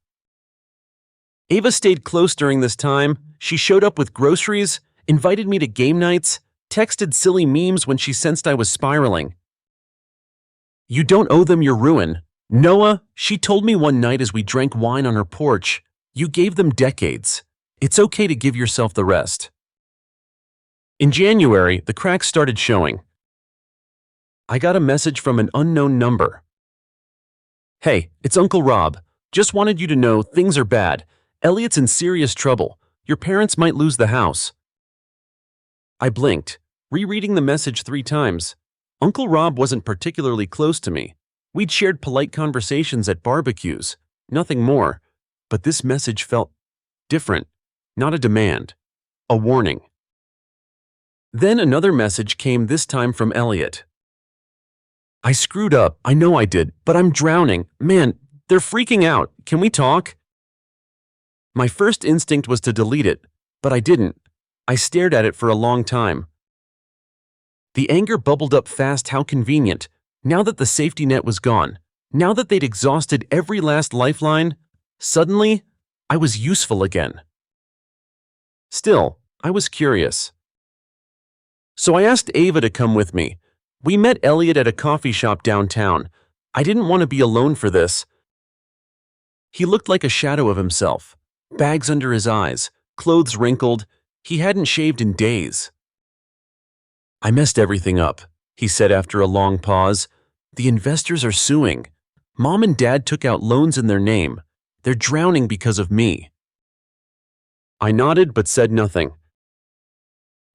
Ava stayed close during this time. She showed up with groceries, invited me to game nights, texted silly memes when she sensed I was spiraling. You don't owe them your ruin. Noah, she told me one night as we drank wine on her porch, you gave them decades. It's okay to give yourself the rest. In January, the cracks started showing. I got a message from an unknown number. Hey, it's Uncle Rob. Just wanted you to know things are bad. Elliot's in serious trouble. Your parents might lose the house. I blinked, rereading the message 3 times. Uncle Rob wasn't particularly close to me. We'd shared polite conversations at barbecues, nothing more. But this message felt different, not a demand, a warning. Then another message came, this time from Elliot. I screwed up, I know I did, but I'm drowning. Man, they're freaking out. Can we talk? My first instinct was to delete it, but I didn't. I stared at it for a long time. The anger bubbled up fast. How convenient. Now that the safety net was gone, now that they'd exhausted every last lifeline, suddenly, I was useful again. Still, I was curious. So I asked Ava to come with me. We met Elliot at a coffee shop downtown. I didn't want to be alone for this. He looked like a shadow of himself. Bags under his eyes, clothes wrinkled. He hadn't shaved in days. I messed everything up, he said after a long pause. The investors are suing. Mom and Dad took out loans in their name. They're drowning because of me. I nodded but said nothing.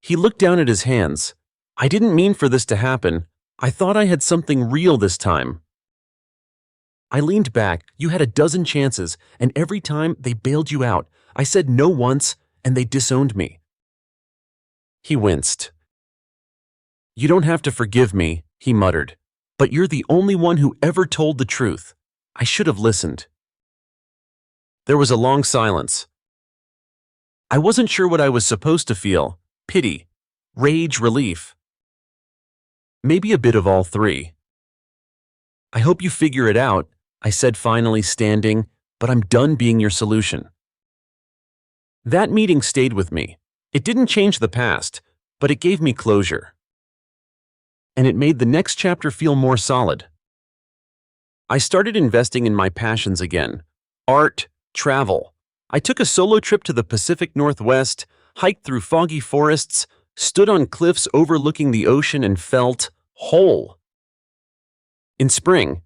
He looked down at his hands. I didn't mean for this to happen. I thought I had something real this time. I leaned back. You had a dozen chances, and every time they bailed you out. I said no once, and they disowned me. He winced. You don't have to forgive me, he muttered, but you're the only one who ever told the truth. I should have listened. There was a long silence. I wasn't sure what I was supposed to feel. Pity, rage, relief. Maybe a bit of all three. I hope you figure it out, I said finally, standing, but I'm done being your solution. That meeting stayed with me. It didn't change the past, but it gave me closure. And it made the next chapter feel more solid. I started investing in my passions again. Art, travel. I took a solo trip to the Pacific Northwest, hiked through foggy forests, stood on cliffs overlooking the ocean and felt whole. In spring,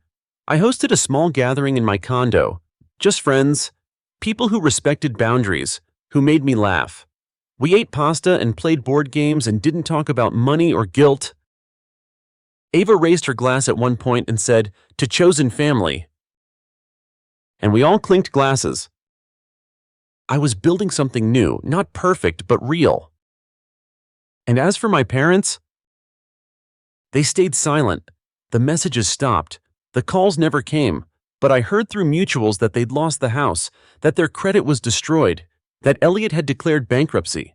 I hosted a small gathering in my condo. Just friends, people who respected boundaries, who made me laugh. We ate pasta and played board games and didn't talk about money or guilt. Ava raised her glass at one point and said, "To chosen family." And we all clinked glasses. I was building something new, not perfect, but real. And as for my parents, they stayed silent. The messages stopped. The calls never came. But I heard through mutuals that they'd lost the house, that their credit was destroyed, that Elliot had declared bankruptcy.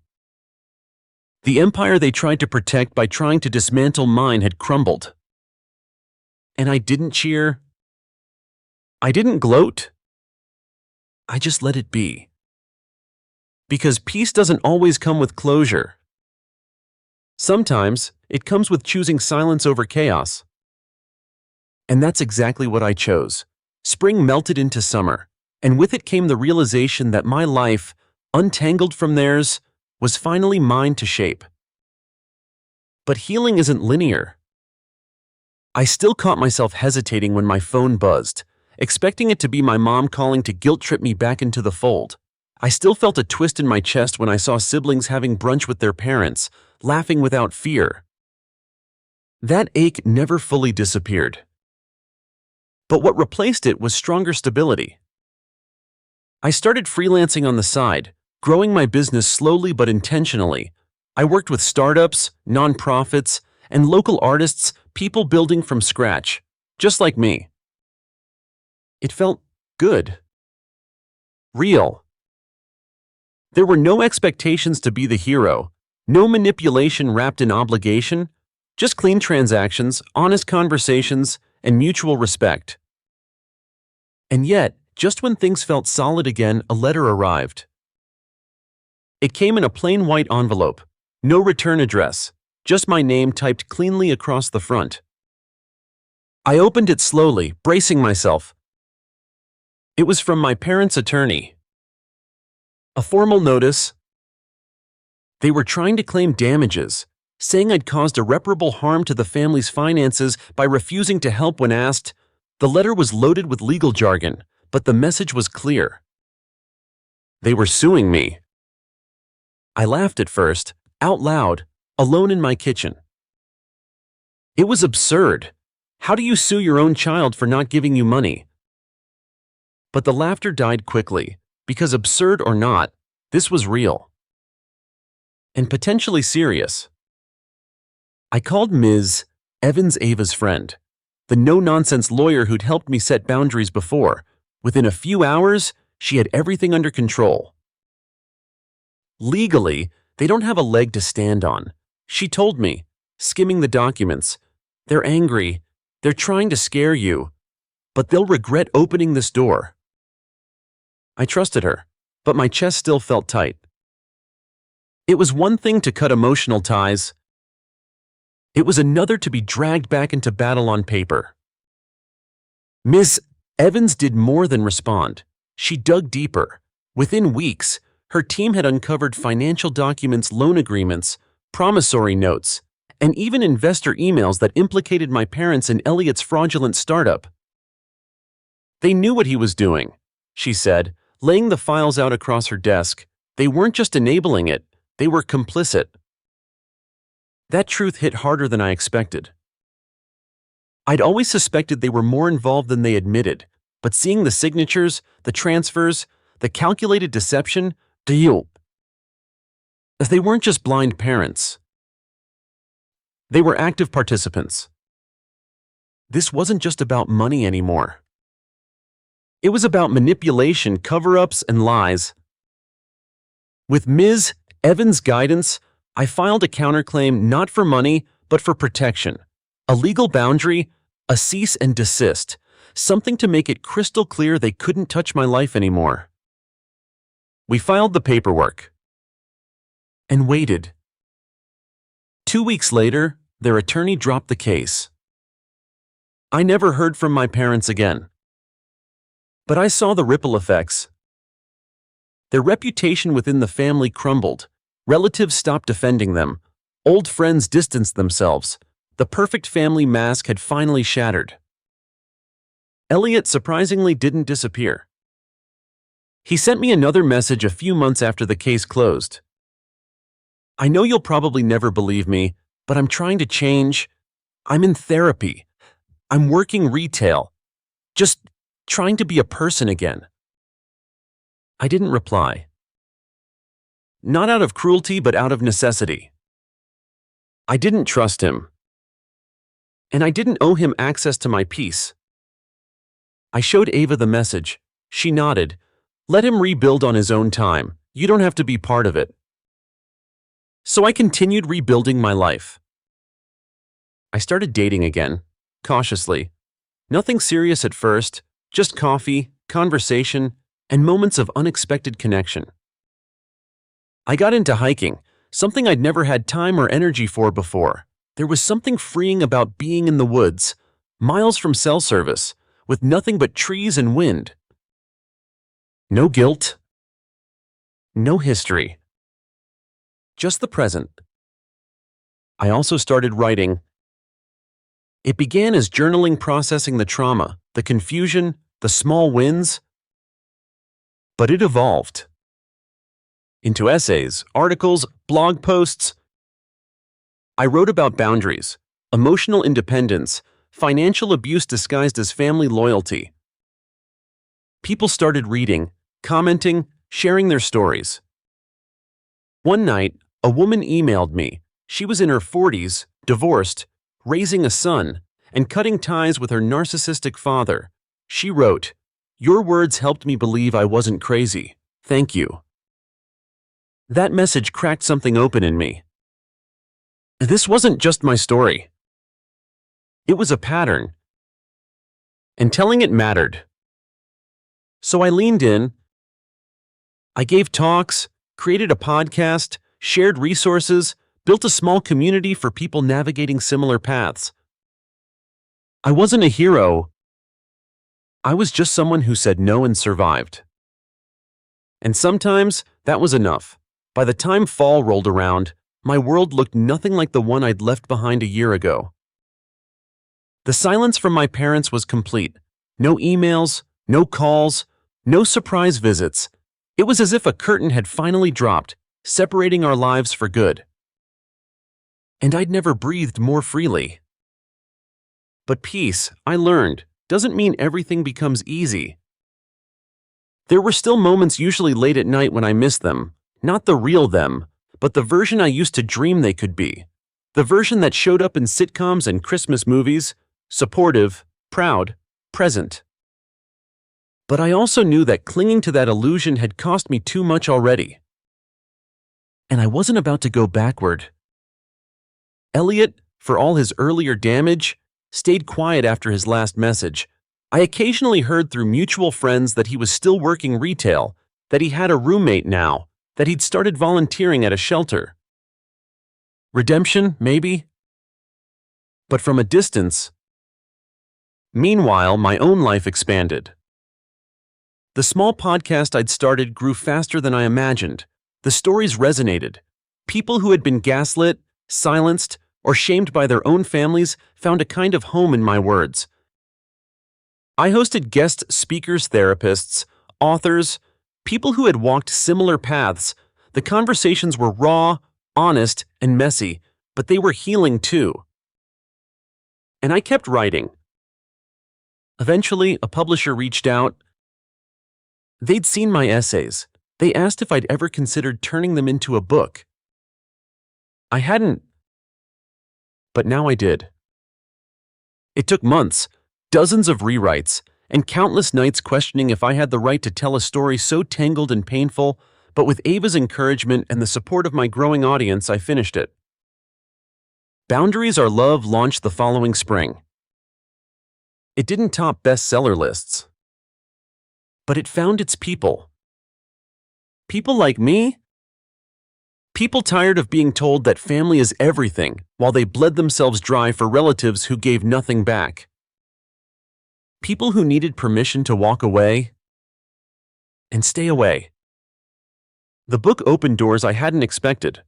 The empire they tried to protect by trying to dismantle mine had crumbled. And I didn't cheer. I didn't gloat. I just let it be. Because peace doesn't always come with closure. Sometimes it comes with choosing silence over chaos. And that's exactly what I chose. Spring melted into summer, and with it came the realization that my life, untangled from theirs, was finally mine to shape. But healing isn't linear. I still caught myself hesitating when my phone buzzed, expecting it to be my mom calling to guilt-trip me back into the fold. I still felt a twist in my chest when I saw siblings having brunch with their parents, laughing without fear. That ache never fully disappeared. But what replaced it was stronger stability. I started freelancing on the side, growing my business slowly but intentionally. I worked with startups, nonprofits, and local artists, people building from scratch, just like me. It felt good. Real. There were no expectations to be the hero, no manipulation wrapped in obligation, just clean transactions, honest conversations, and mutual respect. And yet, just when things felt solid again, a letter arrived. It came in a plain white envelope, no return address, just my name typed cleanly across the front. I opened it slowly, bracing myself. It was from my parents' attorney. A formal notice. They were trying to claim damages, saying I'd caused irreparable harm to the family's finances by refusing to help when asked. The letter was loaded with legal jargon, but the message was clear. They were suing me. I laughed at first, out loud, alone in my kitchen. It was absurd. How do you sue your own child for not giving you money? But the laughter died quickly, because absurd or not, this was real. And potentially serious. I called Ms. Evans, Ava's friend, the no-nonsense lawyer who'd helped me set boundaries before. Within a few hours, she had everything under control. Legally, they don't have a leg to stand on. She told me, skimming the documents. They're angry. They're trying to scare you. But they'll regret opening this door. I trusted her, but my chest still felt tight. It was one thing to cut emotional ties. It was another to be dragged back into battle on paper. Ms. Evans did more than respond. She dug deeper. Within weeks, her team had uncovered financial documents, loan agreements, promissory notes, and even investor emails that implicated my parents in Elliot's fraudulent startup. They knew what he was doing, she said, laying the files out across her desk. They weren't just enabling it, they were complicit. That truth hit harder than I expected. I'd always suspected they were more involved than they admitted, but seeing the signatures, the transfers, the calculated deception, they weren't just blind parents. They were active participants. This wasn't just about money anymore. It was about manipulation, cover-ups, and lies. With Ms. Evans' guidance, I filed a counterclaim not for money, but for protection. A legal boundary, a cease and desist, something to make it crystal clear they couldn't touch my life anymore. We filed the paperwork and waited. 2 weeks later, their attorney dropped the case. I never heard from my parents again. But I saw the ripple effects. Their reputation within the family crumbled. Relatives stopped defending them. Old friends distanced themselves. The perfect family mask had finally shattered. Elliot surprisingly didn't disappear. He sent me another message a few months after the case closed. I know you'll probably never believe me, but I'm trying to change. I'm in therapy. I'm working retail. Just trying to be a person again. I didn't reply. Not out of cruelty, but out of necessity. I didn't trust him. And I didn't owe him access to my peace. I showed Ava the message. She nodded. Let him rebuild on his own time. You don't have to be part of it. So I continued rebuilding my life. I started dating again, cautiously. Nothing serious at first, just coffee, conversation, and moments of unexpected connection. I got into hiking, something I'd never had time or energy for before. There was something freeing about being in the woods, miles from cell service, with nothing but trees and wind. No guilt. No history. Just the present. I also started writing. It began as journaling, processing the trauma, the confusion, the small wins. But it evolved into essays, articles, blog posts. I wrote about boundaries, emotional independence, financial abuse disguised as family loyalty. People started reading, commenting, sharing their stories. One night, a woman emailed me. She was in her 40s, divorced, raising a son, and cutting ties with her narcissistic father. She wrote, "Your words helped me believe I wasn't crazy. Thank you." That message cracked something open in me. This wasn't just my story. It was a pattern. And telling it mattered. So I leaned in. I gave talks, created a podcast, shared resources, built a small community for people navigating similar paths. I wasn't a hero. I was just someone who said no and survived. And sometimes that was enough. By the time fall rolled around, my world looked nothing like the one I'd left behind a year ago. The silence from my parents was complete. No emails, no calls, no surprise visits. It was as if a curtain had finally dropped, separating our lives for good. And I'd never breathed more freely. But peace, I learned, doesn't mean everything becomes easy. There were still moments, usually late at night, when I missed them. Not the real them, but the version I used to dream they could be. The version that showed up in sitcoms and Christmas movies, supportive, proud, present. But I also knew that clinging to that illusion had cost me too much already. And I wasn't about to go backward. Elliot, for all his earlier damage, stayed quiet after his last message. I occasionally heard through mutual friends that he was still working retail, that he had a roommate now, that he'd started volunteering at a shelter. Redemption, maybe? But from a distance. Meanwhile, my own life expanded. The small podcast I'd started grew faster than I imagined. The stories resonated. People who had been gaslit, silenced, or shamed by their own families found a kind of home in my words. I hosted guest speakers, therapists, authors, people who had walked similar paths. The conversations were raw, honest, and messy, but they were healing too. And I kept writing. Eventually, a publisher reached out. They'd seen my essays. They asked if I'd ever considered turning them into a book. I hadn't, but now I did. It took months, dozens of rewrites, and countless nights questioning if I had the right to tell a story so tangled and painful, but with Ava's encouragement and the support of my growing audience, I finished it. Boundaries Are Love launched the following spring. It didn't top bestseller lists, but it found its people. People like me? People tired of being told that family is everything while they bled themselves dry for relatives who gave nothing back. People who needed permission to walk away and stay away. The book opened doors I hadn't expected.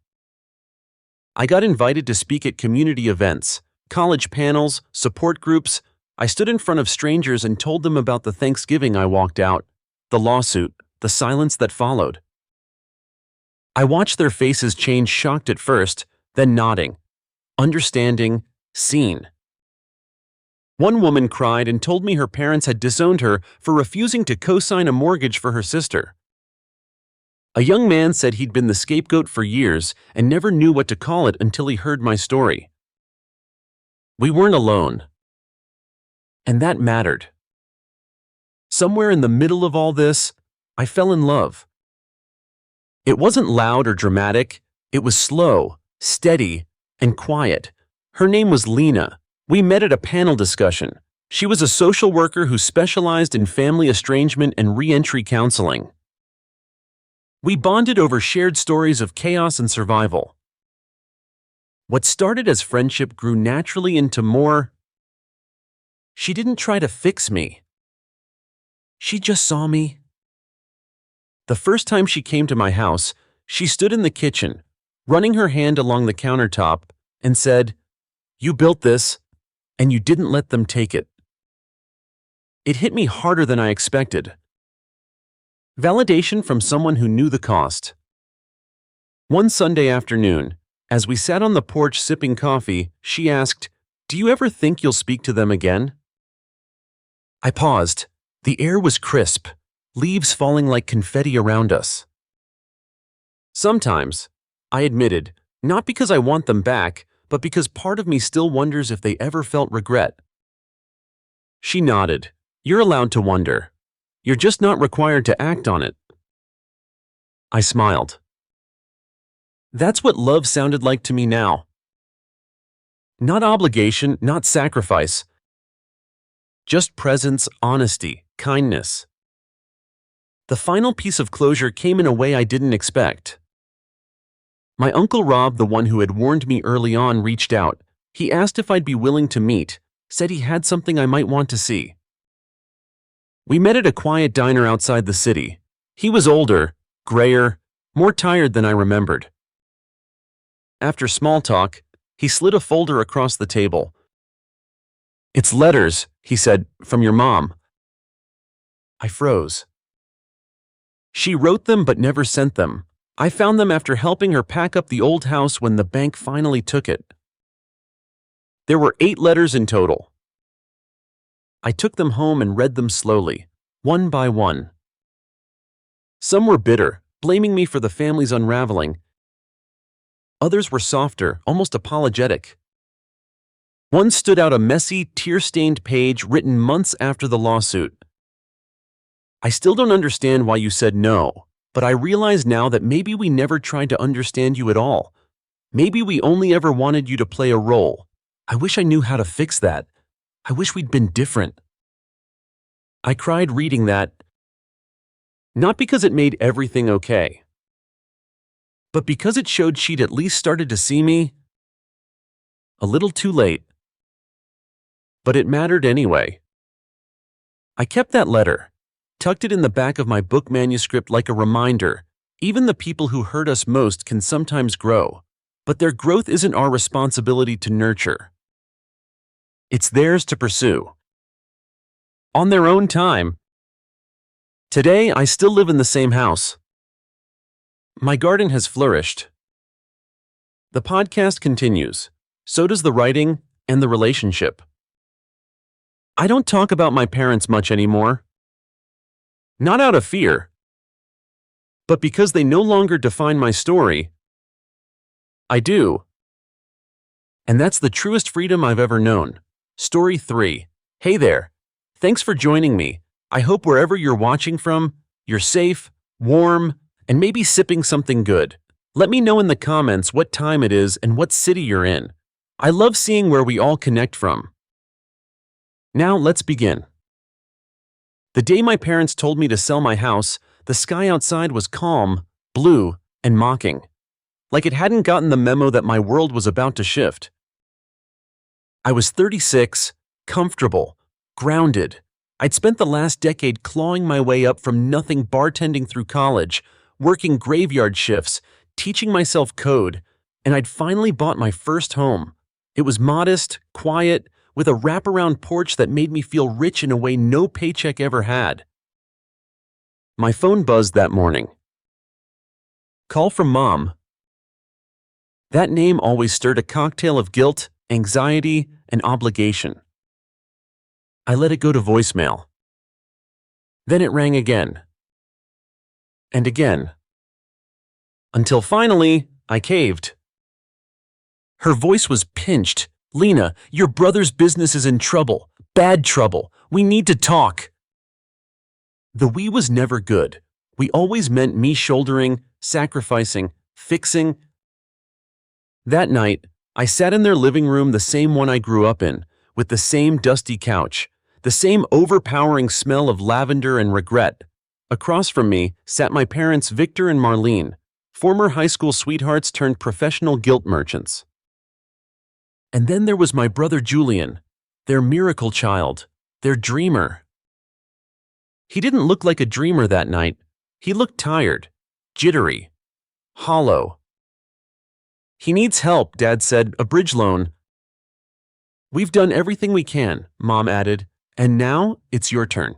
I got invited to speak at community events, college panels, support groups. I stood in front of strangers and told them about the Thanksgiving I walked out, the lawsuit, the silence that followed. I watched their faces change, shocked at first, then nodding, understanding, seen. One woman cried and told me her parents had disowned her for refusing to co-sign a mortgage for her sister. A young man said he'd been the scapegoat for years and never knew what to call it until he heard my story. We weren't alone. And that mattered. Somewhere in the middle of all this, I fell in love. It wasn't loud or dramatic. It was slow, steady, and quiet. Her name was Lena. We met at a panel discussion. She was a social worker who specialized in family estrangement and re-entry counseling. We bonded over shared stories of chaos and survival. What started as friendship grew naturally into more. She didn't try to fix me. She just saw me. The first time she came to my house, she stood in the kitchen, running her hand along the countertop, and said, "You built this, and you didn't let them take it." It hit me harder than I expected. Validation from someone who knew the cost. One Sunday afternoon, as we sat on the porch sipping coffee, she asked, "Do you ever think you'll speak to them again?" I paused. The air was crisp, leaves falling like confetti around us. Sometimes, I admitted, not because I want them back, but because part of me still wonders if they ever felt regret. She nodded. "You're allowed to wonder. You're just not required to act on it." I smiled. That's what love sounded like to me now. Not obligation, not sacrifice. Just presence, honesty, kindness. The final piece of closure came in a way I didn't expect. My Uncle Rob, the one who had warned me early on, reached out. He asked if I'd be willing to meet, said he had something I might want to see. We met at a quiet diner outside the city. He was older, grayer, more tired than I remembered. After small talk, he slid a folder across the table. "It's letters," he said, "from your mom." I froze. She wrote them but never sent them. I found them after helping her pack up the old house when the bank finally took it. There were 8 letters in total. I took them home and read them slowly, one by one. Some were bitter, blaming me for the family's unraveling. Others were softer, almost apologetic. One stood out, a messy, tear-stained page written months after the lawsuit. "I still don't understand why you said no, but I realize now that maybe we never tried to understand you at all. Maybe we only ever wanted you to play a role. I wish I knew how to fix that. I wish we'd been different." I cried reading that, not because it made everything okay, but because it showed she'd at least started to see me. A little too late. But it mattered anyway. I kept that letter, tucked it in the back of my book manuscript like a reminder. Even the people who hurt us most can sometimes grow, but their growth isn't our responsibility to nurture. It's theirs to pursue. On their own time. Today, I still live in the same house. My garden has flourished. The podcast continues. So does the writing and the relationship. I don't talk about my parents much anymore. Not out of fear, but because they no longer define my story. I do. And that's the truest freedom I've ever known. Story 3. Hey there. Thanks for joining me. I hope wherever you're watching from, you're safe, warm, and maybe sipping something good. Let me know in the comments what time it is and what city you're in. I love seeing where we all connect from. Now let's begin. The day my parents told me to sell my house, the sky outside was calm, blue, and mocking, like it hadn't gotten the memo that my world was about to shift. I was 36, comfortable, grounded. I'd spent the last decade clawing my way up from nothing, bartending through college, working graveyard shifts, teaching myself code, and I'd finally bought my first home. It was modest, quiet, with a wraparound porch that made me feel rich in a way no paycheck ever had. My phone buzzed that morning. Call from Mom. That name always stirred a cocktail of guilt, anxiety, and obligation. I let it go to voicemail. Then it rang again. And again. Until finally, I caved. Her voice was pinched. "Lena, your brother's business is in trouble. Bad trouble. We need to talk." The we was never good. We always meant me shouldering, sacrificing, fixing. That night, I sat in their living room, the same one I grew up in, with the same dusty couch, the same overpowering smell of lavender and regret. Across from me sat my parents, Victor and Marlene, former high school sweethearts turned professional guilt merchants. And then there was my brother Julian, their miracle child, their dreamer. He didn't look like a dreamer that night. He looked tired, jittery, hollow. "He needs help," Dad said, "a bridge loan." "We've done everything we can," Mom added, "and now it's your turn."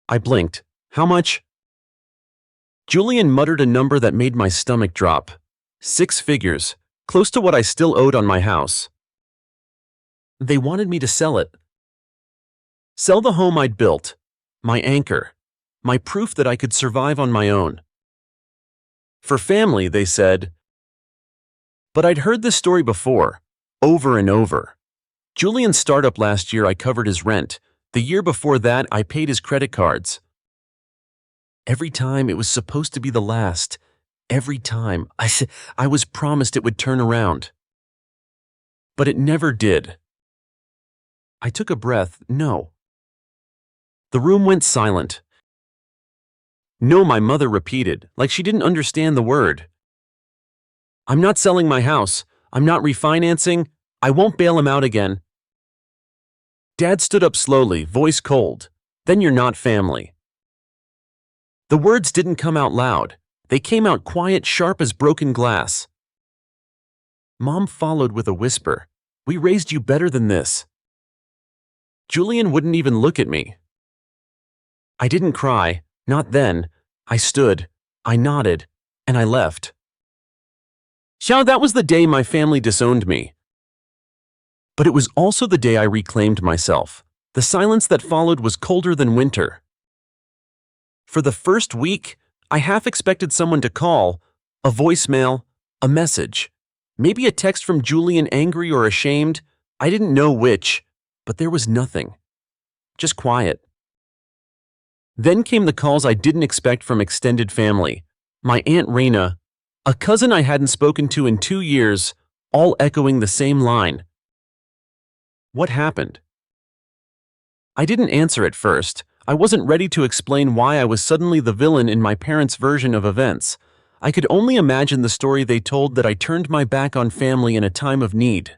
I blinked. "How much?" Julian muttered a number that made my stomach drop. 6 figures, close to what I still owed on my house. They wanted me to sell it. Sell the home I'd built, my anchor, my proof that I could survive on my own. For family, they said. But I'd heard this story before, over and over. Julian's startup last year, I covered his rent. The year before that, I paid his credit cards. Every time it was supposed to be the last. Every time I was promised it would turn around. But it never did. I took a breath. No. The room went silent. "No," my mother repeated, like she didn't understand the word. "I'm not selling my house. I'm not refinancing. I won't bail him out again." Dad stood up slowly, voice cold. "Then you're not family." The words didn't come out loud. They came out quiet, sharp as broken glass. Mom followed with a whisper. "We raised you better than this." Julian wouldn't even look at me. I didn't cry, not then. I stood, I nodded, and I left. So that was the day my family disowned me. But it was also the day I reclaimed myself. The silence that followed was colder than winter. For the first week, I half expected someone to call, a voicemail, a message, maybe a text from Julian, angry or ashamed. I didn't know which, but there was nothing. Just quiet. Then came the calls I didn't expect from extended family. My Aunt Raina, a cousin I hadn't spoken to in 2 years, all echoing the same line. What happened? I didn't answer at first. I wasn't ready to explain why I was suddenly the villain in my parents' version of events. I could only imagine the story they told, that I turned my back on family in a time of need.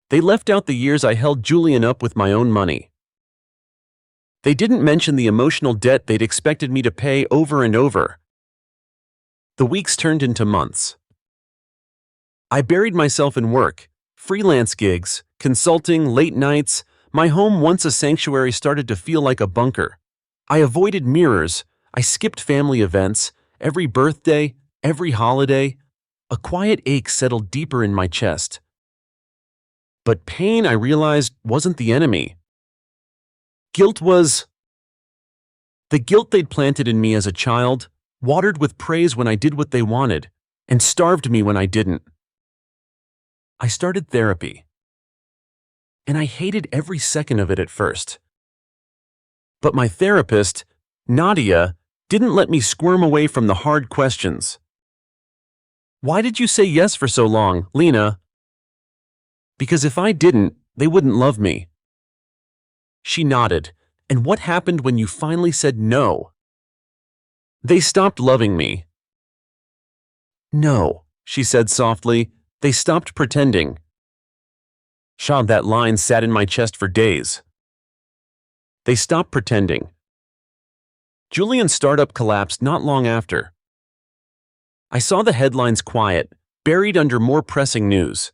They left out the years I held Julian up with my own money. They didn't mention the emotional debt they'd expected me to pay over and over. The weeks turned into months. I buried myself in work, freelance gigs, consulting, late nights. My home, once a sanctuary, started to feel like a bunker. I avoided mirrors. I skipped family events. Every birthday, every holiday. A quiet ache settled deeper in my chest. But pain, I realized, wasn't the enemy. Guilt was. The guilt they'd planted in me as a child, watered with praise when I did what they wanted, and starved me when I didn't. I started therapy. And I hated every second of it at first. But my therapist, Nadia, didn't let me squirm away from the hard questions. "Why did you say yes for so long, Lena?" "Because if I didn't, they wouldn't love me." She nodded. "And what happened when you finally said no?" They stopped loving me. No, she said softly. They stopped pretending. That line sat in my chest for days. They stopped pretending. Julian's startup collapsed not long after. I saw the headlines quiet, buried under more pressing news.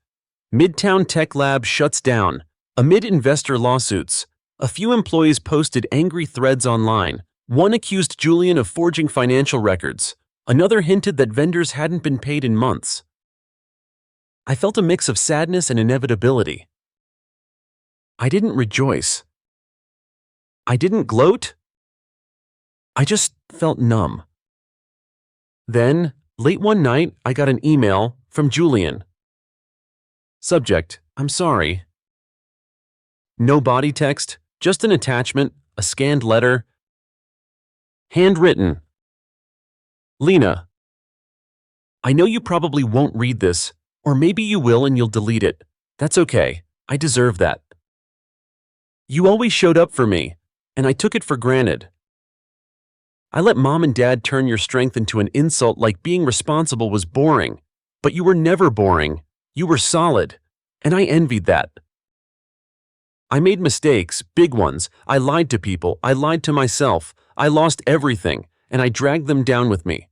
Midtown Tech Lab shuts down. Amid investor lawsuits, a few employees posted angry threads online. One accused Julian of forging financial records. Another hinted that vendors hadn't been paid in months. I felt a mix of sadness and inevitability. I didn't rejoice. I didn't gloat. I just felt numb. Then, late one night, I got an email from Julian. Subject: I'm sorry. No body text, just an attachment, a scanned letter. Handwritten. Lena, I know you probably won't read this, or maybe you will and you'll delete it. That's okay. I deserve that. You always showed up for me, and I took it for granted. I let Mom and Dad turn your strength into an insult like being responsible was boring, but you were never boring. You were solid, and I envied that. I made mistakes, big ones. I lied to people. I lied to myself. I lost everything, and I dragged them down with me.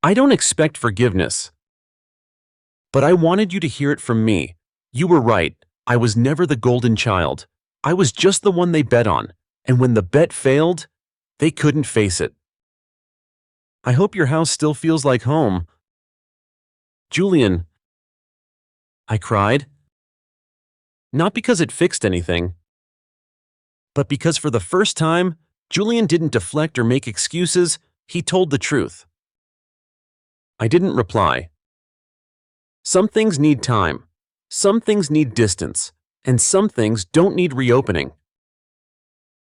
I don't expect forgiveness. But I wanted you to hear it from me. You were right. I was never the golden child. I was just the one they bet on, and when the bet failed, they couldn't face it. I hope your house still feels like home. Julian, I cried. Not because it fixed anything, but because for the first time, Julian didn't deflect or make excuses. He told the truth. I didn't reply. Some things need time, some things need distance, and some things don't need reopening.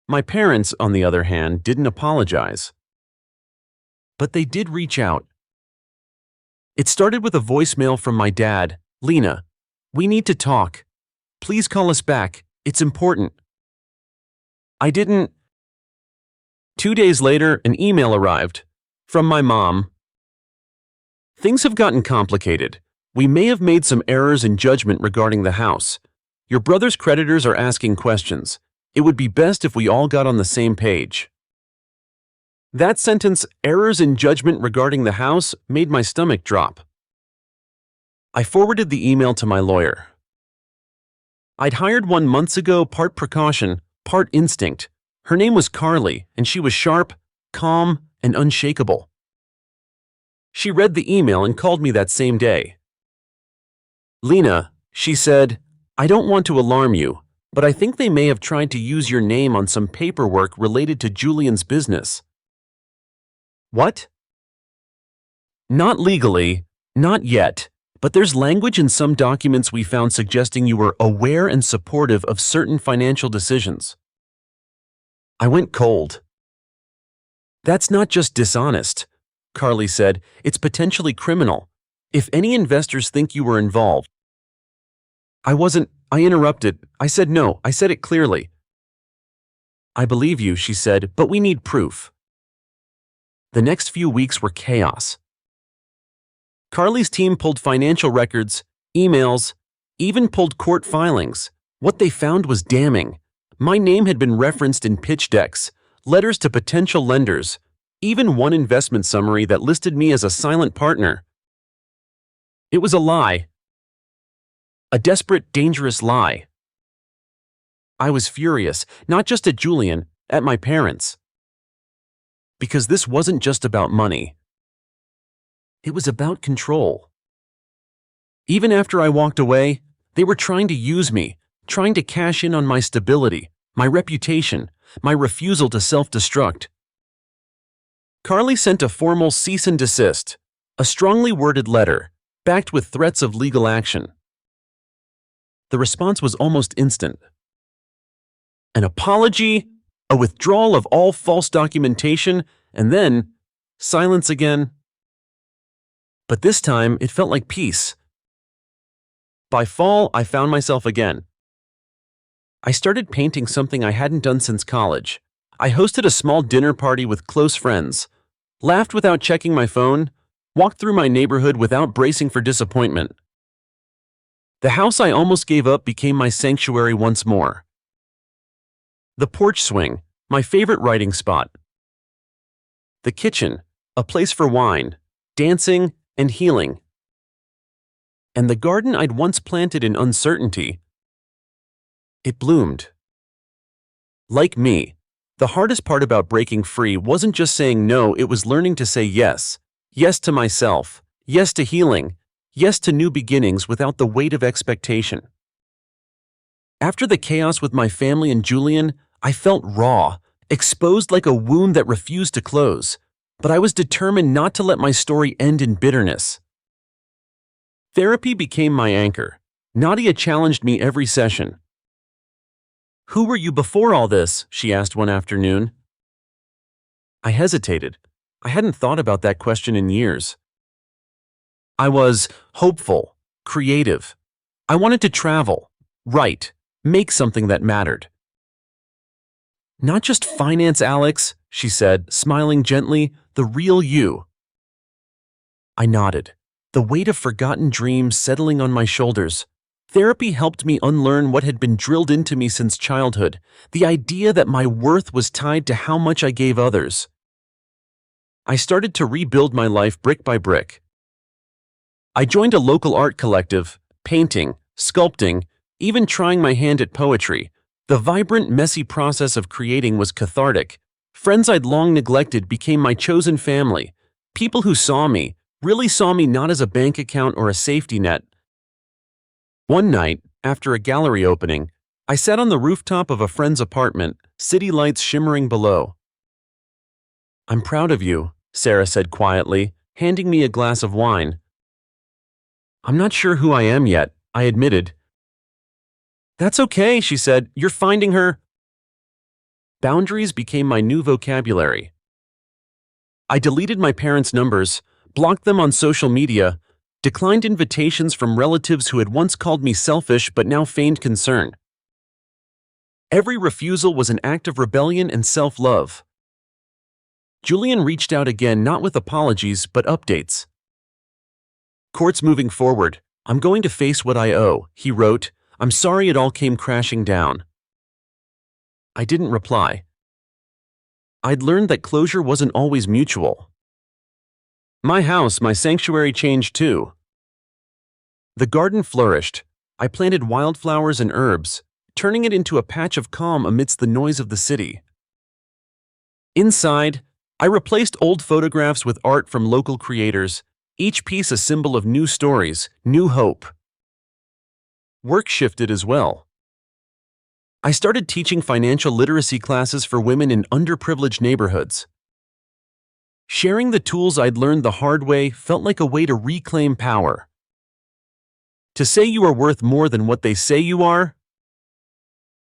My parents, on the other hand, didn't apologize. But they did reach out. It started with a voicemail from my dad. Lena, we need to talk. Please call us back. It's important. I didn't. 2 days later, an email arrived. From my mom. Things have gotten complicated. We may have made some errors in judgment regarding the house. Your brother's creditors are asking questions. It would be best if we all got on the same page. That sentence, errors in judgment regarding the house, made my stomach drop. I forwarded the email to my lawyer. I'd hired one months ago, part precaution, part instinct. Her name was Carly, and she was sharp, calm, and unshakable. She read the email and called me that same day. Lena, she said, I don't want to alarm you, but I think they may have tried to use your name on some paperwork related to Julian's business. What? Not legally, not yet, but there's language in some documents we found suggesting you were aware and supportive of certain financial decisions. I went cold. That's not just dishonest, Carly said. It's potentially criminal. If any investors think you were involved. I interrupted. I said no. I said it clearly. I believe you, she said, but we need proof. The next few weeks were chaos. Carly's team pulled financial records, emails, even pulled court filings. What they found was damning. My name had been referenced in pitch decks, letters to potential lenders, even one investment summary that listed me as a silent partner. It was a lie. A desperate, dangerous lie. I was furious, not just at Julian, at my parents. Because this wasn't just about money. It was about control. Even after I walked away, they were trying to use me, trying to cash in on my stability, my reputation, my refusal to self-destruct. Carly sent a formal cease and desist, a strongly worded letter, backed with threats of legal action. The response was almost instant. An apology, a withdrawal of all false documentation, and then silence again. But this time, it felt like peace. By fall, I found myself again. I started painting something I hadn't done since college. I hosted a small dinner party with close friends, laughed without checking my phone, walked through my neighborhood without bracing for disappointment. The house I almost gave up became my sanctuary once more. The porch swing, my favorite writing spot. The kitchen, a place for wine, dancing, and healing. And the garden I'd once planted in uncertainty, it bloomed. Like me, the hardest part about breaking free wasn't just saying no, it was learning to say yes. Yes to myself, yes to healing, yes to new beginnings without the weight of expectation. After the chaos with my family and Julian, I felt raw, exposed like a wound that refused to close, but I was determined not to let my story end in bitterness. Therapy became my anchor. Nadia challenged me every session. "Who were you before all this?" she asked one afternoon. I hesitated. I hadn't thought about that question in years. I was hopeful, creative. I wanted to travel, write, make something that mattered. "Not just finance, Alex," she said, smiling gently, "the real you." I nodded, the weight of forgotten dreams settling on my shoulders. Therapy helped me unlearn what had been drilled into me since childhood, the idea that my worth was tied to how much I gave others. I started to rebuild my life brick by brick. I joined a local art collective, painting, sculpting, even trying my hand at poetry. The vibrant, messy process of creating was cathartic. Friends I'd long neglected became my chosen family. People who saw me, really saw me not as a bank account or a safety net. One night, after a gallery opening, I sat on the rooftop of a friend's apartment, city lights shimmering below. "I'm proud of you," Sarah said quietly, handing me a glass of wine. "I'm not sure who I am yet," I admitted. "That's okay," she said. "You're finding her." Boundaries became my new vocabulary. I deleted my parents' numbers, blocked them on social media, declined invitations from relatives who had once called me selfish but now feigned concern. Every refusal was an act of rebellion and self-love. Julian reached out again, not with apologies, but updates. "Court's moving forward. I'm going to face what I owe," he wrote. "I'm sorry it all came crashing down." I didn't reply. I'd learned that closure wasn't always mutual. My house, my sanctuary changed too. The garden flourished. I planted wildflowers and herbs, turning it into a patch of calm amidst the noise of the city. Inside, I replaced old photographs with art from local creators, each piece a symbol of new stories, new hope. Work shifted as well. I started teaching financial literacy classes for women in underprivileged neighborhoods. Sharing the tools I'd learned the hard way felt like a way to reclaim power. To say you are worth more than what they say you are.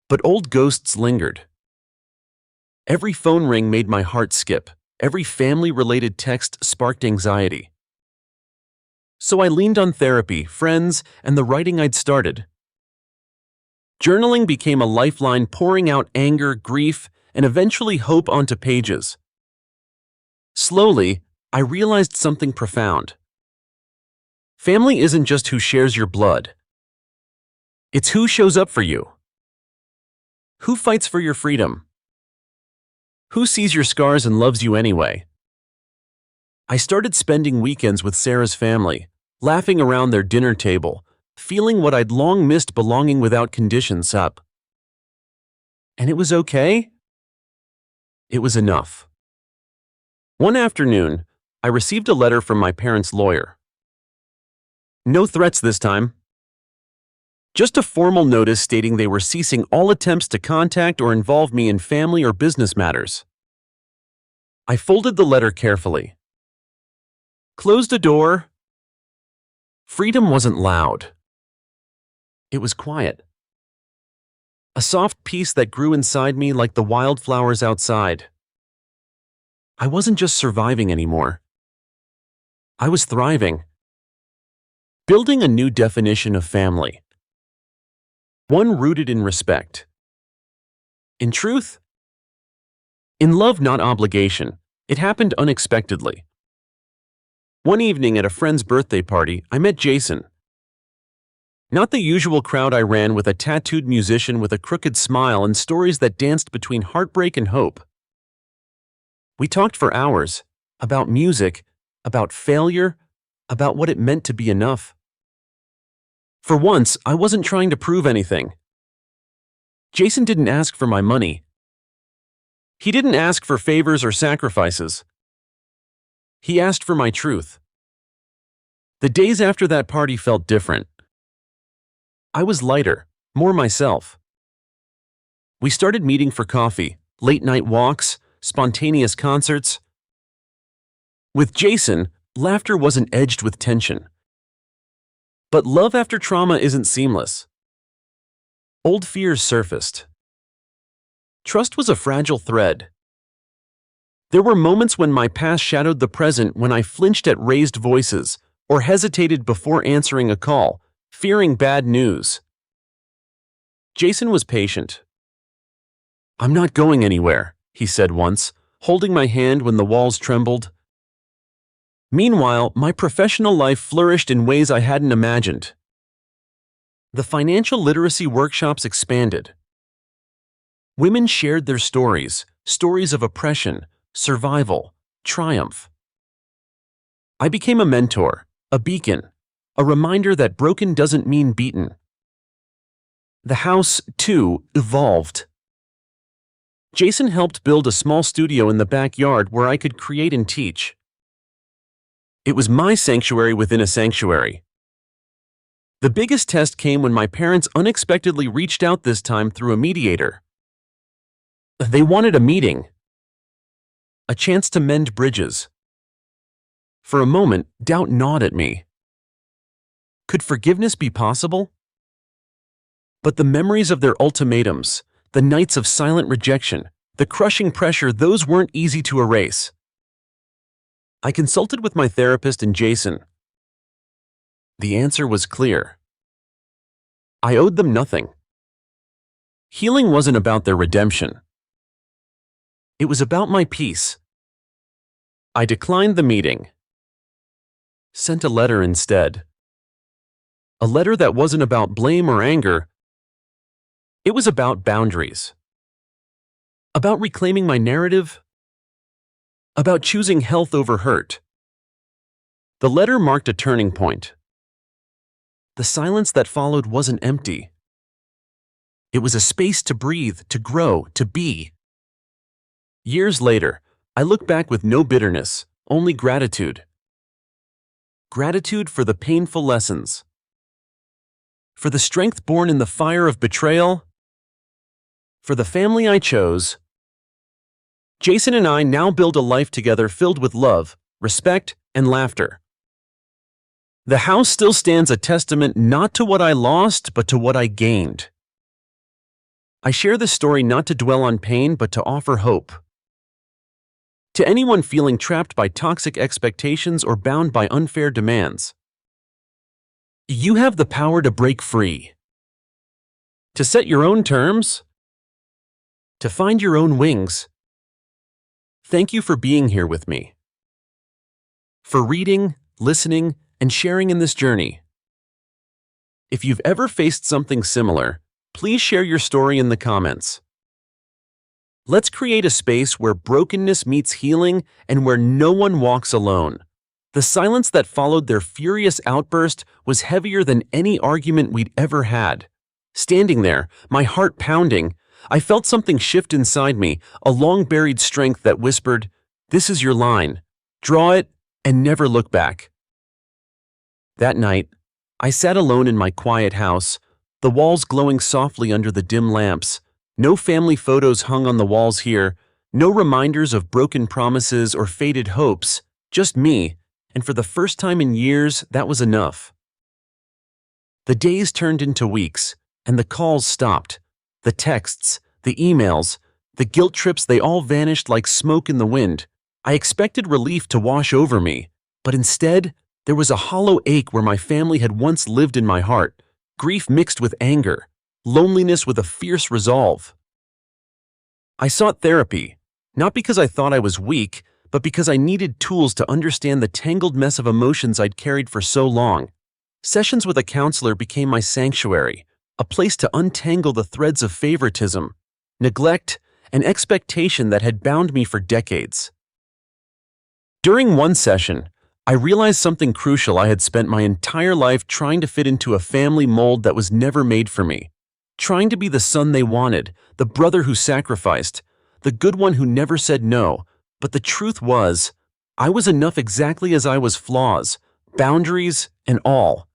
But old ghosts lingered. Every phone ring made my heart skip. Every family-related text sparked anxiety. So I leaned on therapy, friends, and the writing I'd started. Journaling became a lifeline, pouring out anger, grief, and eventually hope onto pages. Slowly, I realized something profound. Family isn't just who shares your blood. It's who shows up for you. Who fights for your freedom? Who sees your scars and loves you anyway? I started spending weekends with Sarah's family, laughing around their dinner table, feeling what I'd long missed, belonging without conditions up. And it was okay. It was enough. One afternoon, I received a letter from my parents' lawyer. No threats this time. Just a formal notice stating they were ceasing all attempts to contact or involve me in family or business matters. I folded the letter carefully. Closed a door. Freedom wasn't loud. It was quiet. A soft peace that grew inside me like the wildflowers outside. I wasn't just surviving anymore. I was thriving. Building a new definition of family. One rooted in respect. In truth? In love, not obligation. It happened unexpectedly. One evening at a friend's birthday party, I met Jason. Not the usual crowd I ran with, a tattooed musician with a crooked smile and stories that danced between heartbreak and hope. We talked for hours about music, about failure, about what it meant to be enough. For once, I wasn't trying to prove anything. Jason didn't ask for my money. He didn't ask for favors or sacrifices. He asked for my truth. The days after that party felt different. I was lighter, more myself. We started meeting for coffee, late-night walks, spontaneous concerts. With Jason, laughter wasn't edged with tension. But love after trauma isn't seamless. Old fears surfaced. Trust was a fragile thread. There were moments when my past shadowed the present, when I flinched at raised voices or hesitated before answering a call, fearing bad news. Jason was patient. "I'm not going anywhere," he said once, holding my hand when the walls trembled. Meanwhile, my professional life flourished in ways I hadn't imagined. The financial literacy workshops expanded. Women shared their stories, stories of oppression, survival, triumph. I became a mentor, a beacon, a reminder that broken doesn't mean beaten. The house, too, evolved. Jason helped build a small studio in the backyard where I could create and teach. It was my sanctuary within a sanctuary. The biggest test came when my parents unexpectedly reached out, this time through a mediator. They wanted a meeting, a chance to mend bridges. For a moment, doubt gnawed at me. Could forgiveness be possible? But the memories of their ultimatums, the nights of silent rejection, the crushing pressure, those weren't easy to erase. I consulted with my therapist and Jason. The answer was clear. I owed them nothing. Healing wasn't about their redemption. It was about my peace. I declined the meeting. Sent a letter instead. A letter that wasn't about blame or anger. It was about boundaries. About reclaiming my narrative. About choosing health over hurt. The letter marked a turning point. The silence that followed wasn't empty. It was a space to breathe, to grow, to be. Years later, I look back with no bitterness, only gratitude. Gratitude for the painful lessons. For the strength born in the fire of betrayal. For the family I chose. Jason and I now build a life together filled with love, respect, and laughter. The house still stands, a testament not to what I lost, but to what I gained. I share this story not to dwell on pain, but to offer hope. To anyone feeling trapped by toxic expectations or bound by unfair demands, you have the power to break free. To set your own terms. To find your own wings. Thank you for being here with me. For reading, listening, and sharing in this journey. If you've ever faced something similar, please share your story in the comments. Let's create a space where brokenness meets healing and where no one walks alone. The silence that followed their furious outburst was heavier than any argument we'd ever had. Standing there, my heart pounding, I felt something shift inside me, a long-buried strength that whispered, "This is your line. Draw it and never look back." That night, I sat alone in my quiet house, the walls glowing softly under the dim lamps. No family photos hung on the walls here, no reminders of broken promises or faded hopes, just me, and for the first time in years, that was enough. The days turned into weeks, and the calls stopped. The texts, the emails, the guilt trips, they all vanished like smoke in the wind. I expected relief to wash over me, but instead, there was a hollow ache where my family had once lived in my heart, grief mixed with anger, loneliness with a fierce resolve. I sought therapy, not because I thought I was weak, but because I needed tools to understand the tangled mess of emotions I'd carried for so long. Sessions with a counselor became my sanctuary, a place to untangle the threads of favoritism, neglect, and expectation that had bound me for decades. During one session, I realized something crucial. I had spent my entire life trying to fit into a family mold that was never made for me, trying to be the son they wanted, the brother who sacrificed, the good one who never said no. But the truth was, I was enough exactly as I was, flaws, boundaries, and all.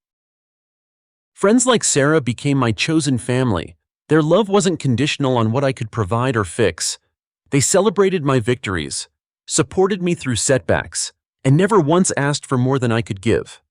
Friends like Sarah became my chosen family. Their love wasn't conditional on what I could provide or fix. They celebrated my victories, supported me through setbacks, and never once asked for more than I could give.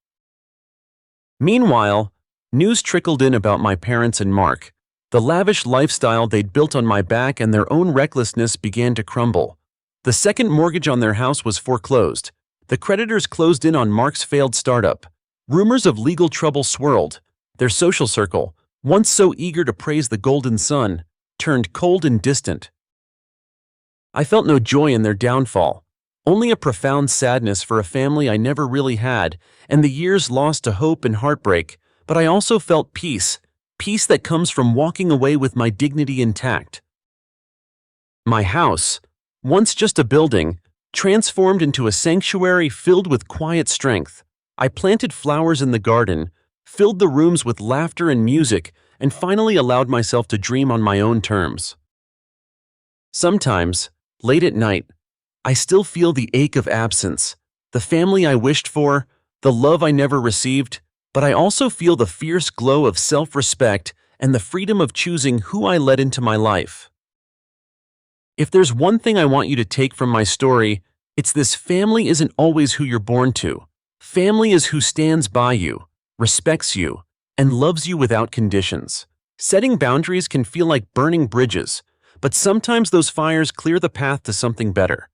Meanwhile, news trickled in about my parents and Mark. The lavish lifestyle they'd built on my back and their own recklessness began to crumble. The second mortgage on their house was foreclosed. The creditors closed in on Mark's failed startup. Rumors of legal trouble swirled. Their social circle, once so eager to praise the golden sun, turned cold and distant. I felt no joy in their downfall, only a profound sadness for a family I never really had, and the years lost to hope and heartbreak. But I also felt peace that comes from walking away with my dignity intact. My house, once just a building, transformed into a sanctuary filled with quiet strength. I planted flowers in the garden, filled the rooms with laughter and music, and finally allowed myself to dream on my own terms. Sometimes, late at night, I still feel the ache of absence, the family I wished for, the love I never received, but I also feel the fierce glow of self-respect and the freedom of choosing who I let into my life. If there's one thing I want you to take from my story, it's this: family isn't always who you're born to. Family is who stands by you, respects you, and loves you without conditions. Setting boundaries can feel like burning bridges, but sometimes those fires clear the path to something better.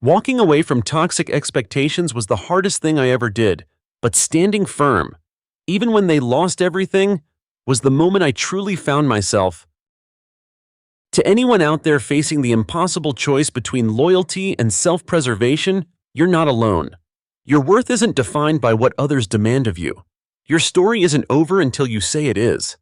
Walking away from toxic expectations was the hardest thing I ever did, but standing firm, even when they lost everything, was the moment I truly found myself. To anyone out there facing the impossible choice between loyalty and self-preservation, you're not alone. Your worth isn't defined by what others demand of you. Your story isn't over until you say it is.